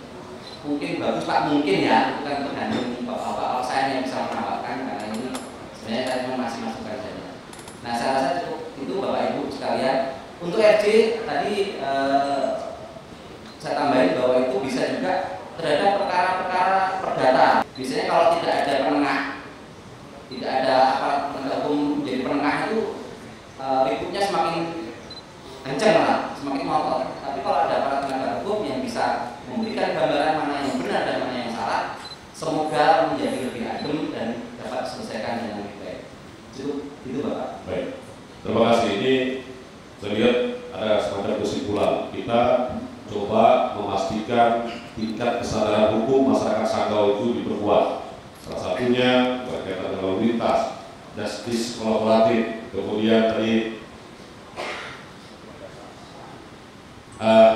mungkin bagus Pak, mungkin ya, bukan tergantung Bapak-bapak saya yang bisa menambahkan karena ini sebenarnya saya masih masukan saja. Nah, saya rasa cukup itu Bapak Ibu sekalian. Untuk RJ tadi saya tambahin bahwa itu bisa juga terhadap perkara-perkara perdata. Biasanya kalau tidak ada penengah, tidak ada aparat penegak hukum menjadi penengah itu ributnya semakin kencang lah, semakin ngotot. Tapi kalau ada aparat penegak hukum yang bisa memberikan gambaran mana yang benar dan mana yang salah, semoga menjadi lebih adem dan dapat diselesaikan dengan lebih baik. Cukup itu Bapak. Baik, terima kasih. Ini saya lihat ada semacam kesimpulan. Kita coba memastikan tingkat kesadaran hukum masyarakat Sanggau itu diperkuat. Salah satunya berkaitan dengan lalu lintas, justice kolaboratif, kemudian tadi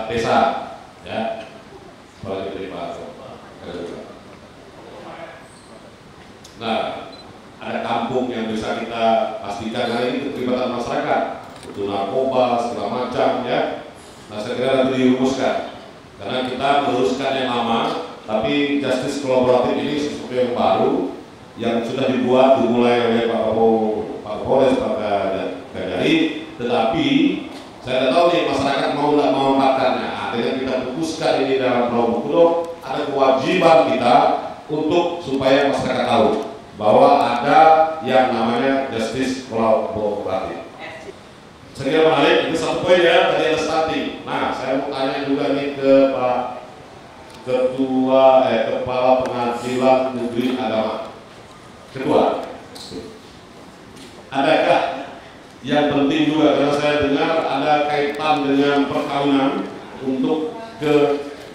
desa, ya, apalagi dari Pak. Nah, ada kampung yang bisa kita pastikan hari ini keterlibatan masyarakat, betul narkoba segala macam, ya. Nah, saya kira nanti dirumuskan karena kita meneruskan yang lama, tapi justice kolaboratif ini sesuatu yang baru yang sudah dibuat dimulai oleh Pak Kapolres, Pak Gajari, tetapi saya tidak tahu nih masyarakat mau nggak memanfaatkannya. Dengan kita fokuskan ini dalam program ada kewajiban kita untuk supaya masyarakat tahu bahwa ada yang namanya justice kolaboratif. Saya menarik, itu satu poin ya, tadi ada stunting. Nah, saya mau tanya juga nih ke Pak Kepala Pengadilan Negeri Agama. Kedua, adakah yang penting juga, karena saya dengar ada kaitan dengan perkawinan untuk ke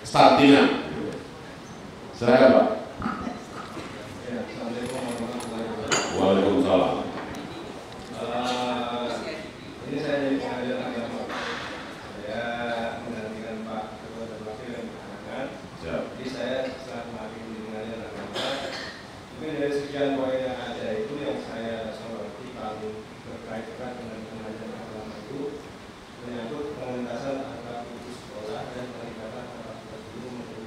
stuntingan. Silakan Pak. Waalaikumsalam. Ini saya dari Pengadilan Agama. Saya menggantikan Pak Ketua dan Wakil yang berkenan. Jadi saya setelah menghakim di Pengadilan Agama, mungkin dari sekian poin yang ada itu yang saya soroti paling berkaitan dengan Pengadilan Agama itu menyangkut pengentasan angka putus sekolah dan peningkatan kapasitas guru menjadi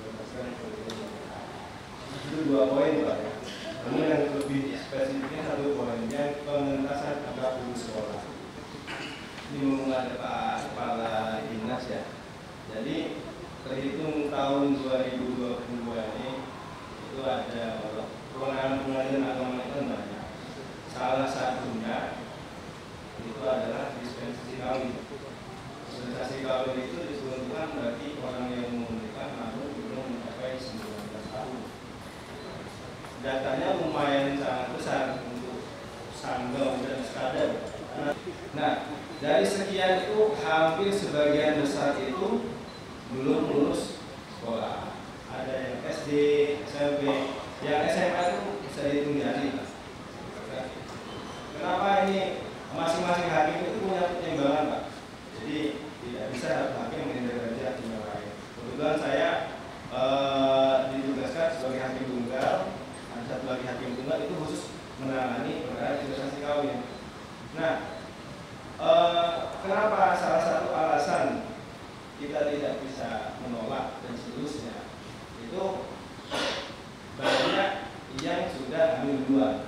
datanya lumayan sangat besar untuk Sanggau dan Skadar. Nah, dari sekian itu hampir sebagian besar itu belum lulus sekolah. Ada yang SD, SMP, yang SMA itu bisa dihitung jari. Kenapa ini masing-masing hakim itu punya pertimbangan, Pak? Jadi tidak bisa satu hakim mengintervensi hakim yang lain. Kebetulan saya ditugaskan sebagai hakim tunggal, ada satu lagi hakim tunggal itu khusus menangani perkara investasi kawin. Nah, kenapa salah satu alasan kita tidak bisa menolak dan seterusnya itu banyak yang sudah hamil duluan.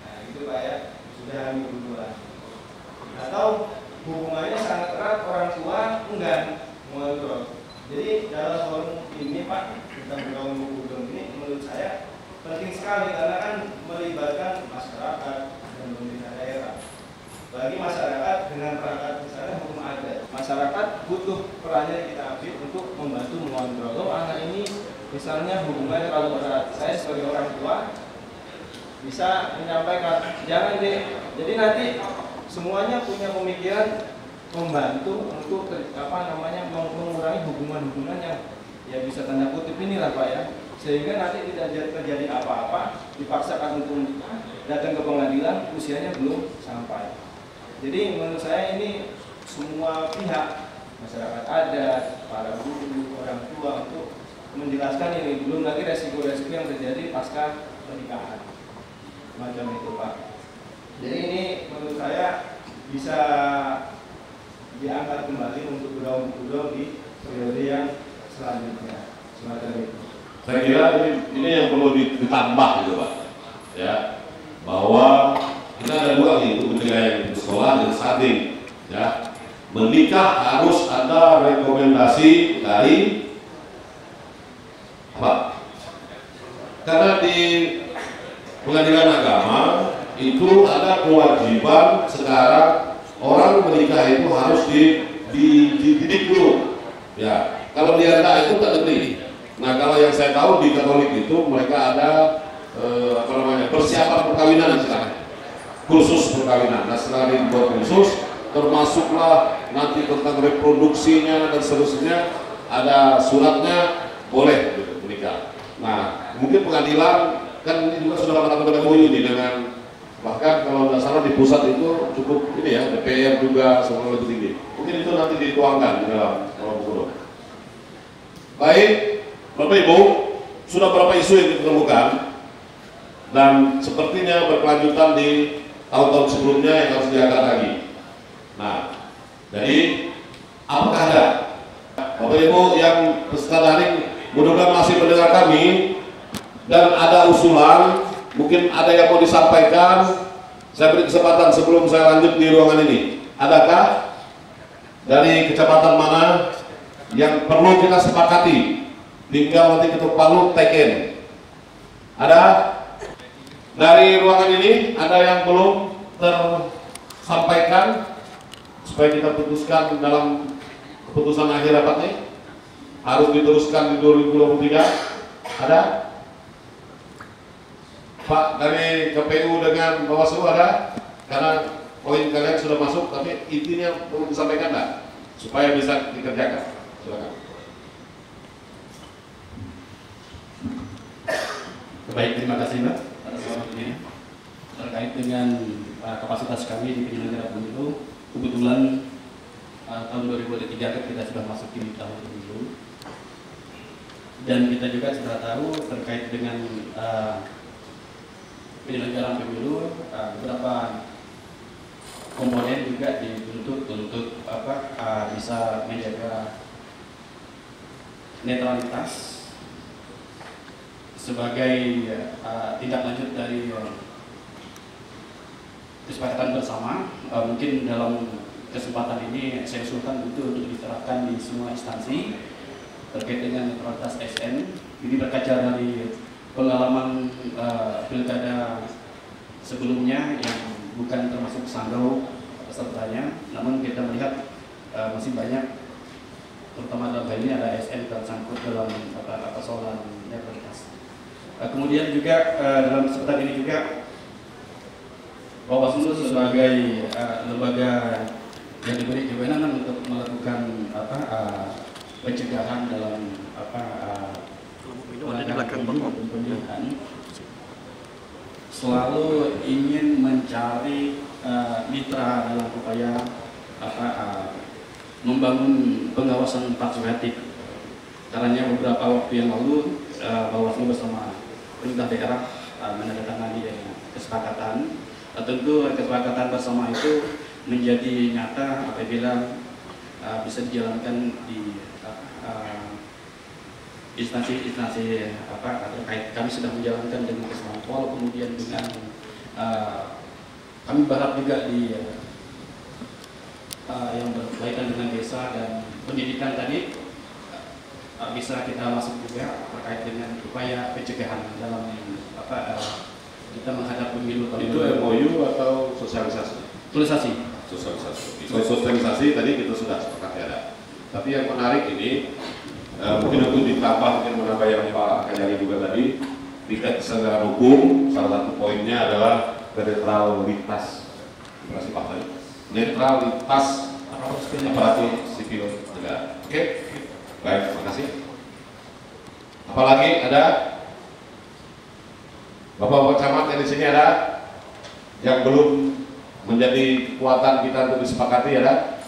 Nah, itu Pak ya, sudah hamil duluan. Atau hubungannya sangat erat, orang tua enggan mengontrol. Jadi dalam forum ini Pak, tentang bergaul hukum ini menurut saya penting sekali karena kan melibatkan masyarakat dan pemerintah daerah. Bagi masyarakat dengan perangkat misalnya hukum adat, masyarakat butuh perannya kita ambil untuk membantu mengontrol. Oh, anak ini misalnya hubungannya kalau erat, saya sebagai orang tua bisa menyampaikan jangan deh. Jadi nanti semuanya punya pemikiran membantu untuk mengurangi hubungan-hubungan yang ya bisa tanda kutip inilah Pak ya, sehingga nanti tidak terjadi apa-apa dipaksakan untuk datang ke pengadilan usianya belum sampai. Jadi menurut saya ini semua pihak, masyarakat adat, para guru, orang tua untuk menjelaskan ini, belum lagi resiko-resiko yang terjadi pasca pernikahan macam itu Pak. Jadi ini menurut saya bisa diangkat kembali untuk bergaung di periode yang selanjutnya semacam itu. Saya kira ini yang perlu ditambah gitu Pak, ya, bahwa kita ada dua nih untuk mencegah yang sekolah dan stunting, ya. Menikah harus ada rekomendasi dari apa? Karena di pengadilan agama itu ada kewajiban sekarang orang menikah itu harus dididik dulu, ya. Kalau di anak itu tak negeri. Nah kalau yang saya tahu di Katolik itu mereka ada persiapan perkawinan sekarang, kursus perkawinan. Nah setelah dibuat kursus, termasuklah nanti tentang reproduksinya dan seterusnya, ada suratnya boleh menikah. Nah mungkin pengadilan kan ini juga sudah melakukan MOU ini dengan, bahkan kalau tidak salah di pusat itu cukup ini ya, DPR juga semua lebih tinggi. Mungkin itu nanti dituangkan di dalam buku. Baik, Bapak Ibu, sudah berapa isu yang ditemukan dan sepertinya berkelanjutan di tahun-tahun sebelumnya yang harus diangkat lagi. Nah, jadi apakah ada Bapak Ibu yang peserta daring mudah-mudahan masih mendengar kami dan ada usulan, mungkin ada yang mau disampaikan, saya beri kesempatan sebelum saya lanjut di ruangan ini. Adakah dari kecamatan mana yang perlu kita sepakati? Tinggal nanti ketuk palu take-in. Ada? Dari ruangan ini ada yang belum tersampaikan supaya kita putuskan dalam keputusan akhir rapat ini? Harus diteruskan di 2023? Ada? Pak dari KPU dengan Bawaslu ada? Karena poin kalian sudah masuk, tapi intinya perlu disampaikan enggak? Supaya bisa dikerjakan. Silakan. Baik, terima kasih Mbak. Terkait dengan kapasitas kami di penyelenggara pemilu, kebetulan tahun 2023 kita sudah masuk di tahun pemilu, dan kita juga sudah tahu terkait dengan penyelenggaraan pemilu, beberapa komponen juga dituntut untuk bisa menjaga netralitas sebagai tindak lanjut dari kesepakatan bersama. Mungkin dalam kesempatan ini saya usulkan untuk diterapkan di semua instansi terkait dengan netralitas ASN. Ini berkaca dari pengalaman pilkada sebelumnya yang bukan termasuk Sanggau pesertanya, namun kita melihat masih banyak, terutama dalam hal ini ada ASN yang tersangkut dalam persoalan netralitas. Kemudian juga dalam kesempatan ini juga Bawaslu sebagai lembaga yang diberi kewenangan untuk melakukan pencegahan dalam pemilihan selalu ingin mencari mitra dalam upaya membangun pengawasan partisipatif. Karena beberapa waktu yang lalu Bawaslu bersama pemerintah daerah menandatangani kesepakatan. Tentu kesepakatan bersama itu menjadi nyata apabila bisa dijalankan di instansi-instansi terkait. Kami sudah menjalankan dengan Kesbangpol, kemudian dengan kami berharap juga di yang berkaitan dengan desa dan pendidikan tadi bisa kita masuk juga terkait dengan upaya pencegahan dalam kita menghadap pemilu. Itu MOU atau sosialisasi? Sosialisasi tadi kita sudah sepakat ada. Tapi yang menarik ini mungkin untuk ditambah, mungkin menambah yang Pak Kajari juga tadi, tingkat kesadaran hukum salah satu poinnya adalah netralitas. Terima kasih Pak tadi. Netralitas aparatur sipil negara. Oke, baik, terima kasih. Apalagi ada Bapak-bapak camat yang di sini ada yang belum menjadi kekuatan kita untuk disepakati, ada?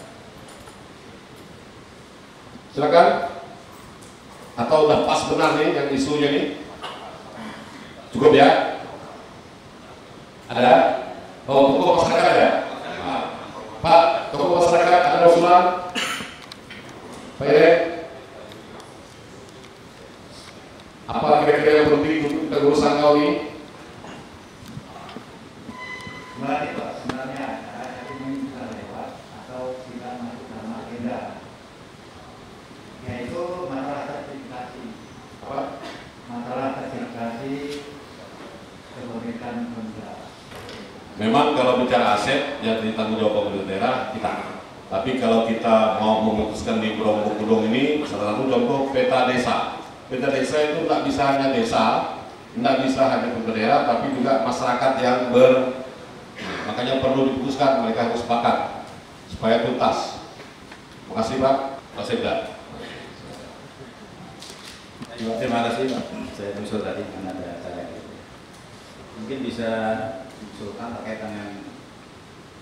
Silakan. Atau udah pas benar nih yang isunya nih? Cukup ya? Ada? Oh, tokoh masyarakat ada? Nah, Pak, tokoh masyarakat ada usulan? Pak Ire? Apa kira-kira yang penting untuk kegurusan kau ini? Sebenarnya Pak, sebenarnya ada yang bisa lewat atau kita masuk dalam agenda, yaitu masalah sertifikasi. Apa? Masalah sertifikasi kepemilikan benda. Memang kalau bicara aset yang ditanggung jawab pemerintah daerah kita. Tapi kalau kita mau memutuskan di Bukudong ini, salah satu contoh peta desa. Peta desa itu tidak bisa hanya desa, tidak bisa hanya pemerintah daerah, tapi juga masyarakat yang makanya perlu diputuskan, mereka harus sepakat supaya tuntas. Terima kasih Pak. Pak Sekda. Terima kasih Pak. Saya usul tadi karena ada acara itu. Mungkin bisa diusulkan terkait dengan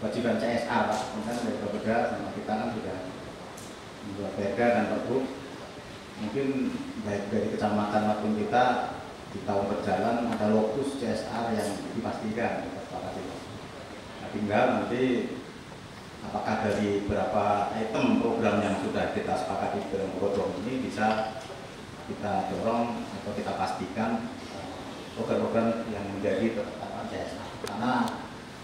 kewajiban CSA Pak. Misalnya dari Bapeda sama kita kan sudah membuat perda dan pergub. Mungkin baik dari kecamatan maupun kita di tahun berjalan ada lokus CSR yang dipastikan kita sepakati. Tinggal nanti apakah dari beberapa item program yang sudah kita sepakati dalam program ini bisa kita dorong atau kita pastikan program-program yang menjadi tetap CSR. Karena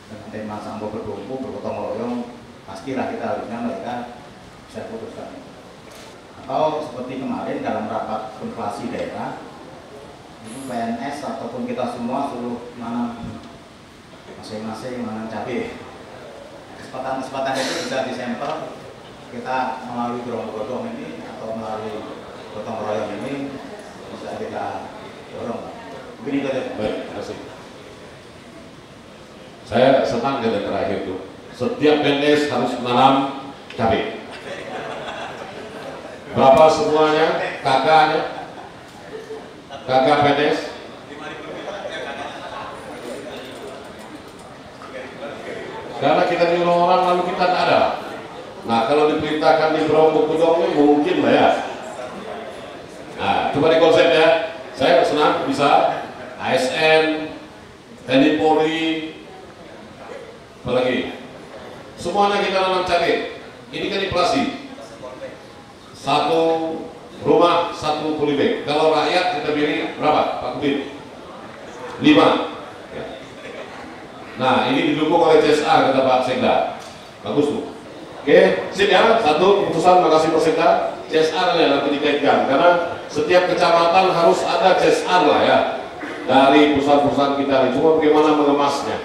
dengan tema Sambo Bertumpu bergotong royong, pastilah kita harusnya mereka bisa putuskan. Atau seperti kemarin dalam rapat inflasi daerah, itu PNS ataupun kita semua suruh nanam masing-masing menanam cabai. Kesempatan itu bisa disampel kita melalui gotong ini atau melalui gotong royong ini bisa kita dorong. Mungkin itu aja. Baik, terima kasih. Saya senang dari terakhir itu. Setiap PNS harus menanam cabai. Berapa semuanya? Kakaknya? Kakak PNS? Karena kita nyuruh orang lalu kita tak ada. Nah kalau diperintahkan di Bukudong ini mungkin lah ya. Nah coba di konsep ya. Saya senang bisa ASN, TNI Polri, apalagi semuanya kita nanam cabai. Ini kan inflasi. Satu rumah satu polybag. Kalau rakyat kita pilih berapa Pak Kubin? 5. Nah ini didukung oleh CSA kata Pak Sekda. Bagus tuh. Oke, sip ya. Satu keputusan, makasih Pak Sekda. CSR ya nanti dikaitkan karena setiap kecamatan harus ada CSR lah ya dari perusahaan-perusahaan kita ini. Cuma bagaimana mengemasnya.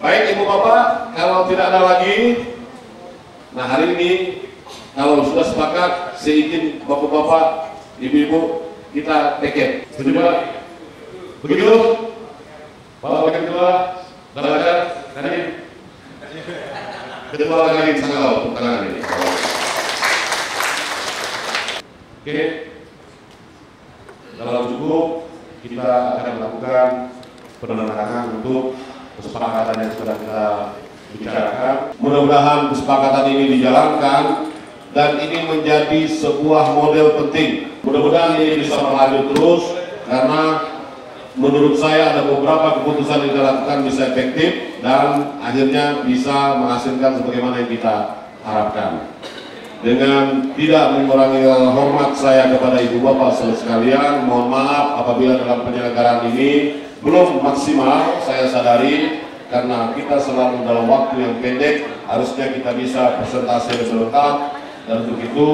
Baik Ibu Bapak, kalau tidak ada lagi, nah hari ini kalau sudah sepakat, saya izin Bapak-Bapak, Ibu-Ibu, kita take. Setuju Pak? Begitu? Pak Wakil Ketua, Dalajar, tadi Ketua Kadin Sanggau, tepuk tangan ini. Oke, kalau cukup kita akan melakukan penandatanganan untuk kesepakatan yang sudah kita bicarakan. Mudah-mudahan kesepakatan ini dijalankan dan ini menjadi sebuah model penting. Mudah-mudahan ini bisa berlanjut terus karena menurut saya ada beberapa keputusan yang kita lakukan bisa efektif dan akhirnya bisa menghasilkan sebagaimana yang kita harapkan. Dengan tidak mengurangi hormat saya kepada Ibu Bapak sekalian, mohon maaf apabila dalam penyelenggaraan ini belum maksimal, saya sadari karena kita selalu dalam waktu yang pendek, harusnya kita bisa presentasi lebih lengkap. Dan untuk itu,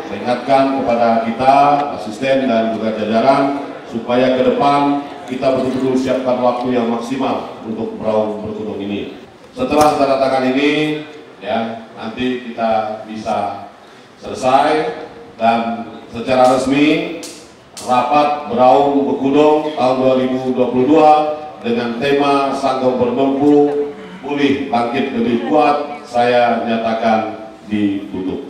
saya ingatkan kepada kita, asisten dan juga jajaran, supaya ke depan kita betul-betul siapkan waktu yang maksimal untuk Braung Berkudung ini. Setelah tanda tangan ini, ya nanti kita bisa selesai dan secara resmi rapat Braung Berkudung tahun 2022 dengan tema Sanggau Berdompu Pulih Bangkit Lebih Kuat saya nyatakan ditutup.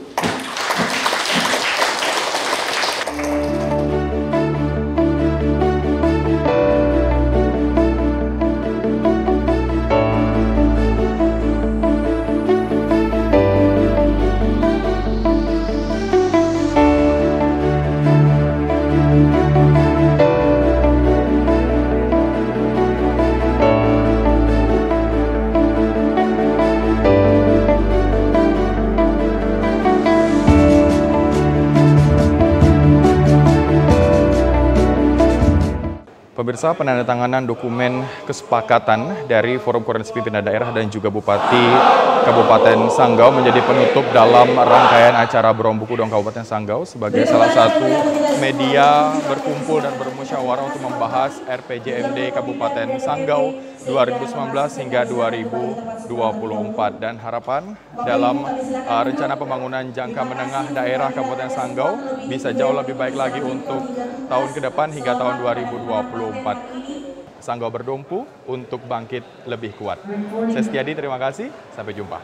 Pemirsa, penandatanganan dokumen kesepakatan dari Forum Koordinasi Pimpinan Daerah dan juga Bupati Kabupaten Sanggau menjadi penutup dalam rangkaian acara Braung Berkudung Kabupaten Sanggau sebagai salah satu media berkumpul dan bermusyawarah untuk membahas RPJMD Kabupaten Sanggau 2019 hingga 2024 dan harapan dalam rencana pembangunan jangka menengah daerah Kabupaten Sanggau bisa jauh lebih baik lagi untuk tahun ke depan hingga tahun 2024. Sanggau Berdompu untuk bangkit lebih kuat. Saya Setiadi, terima kasih. Sampai jumpa.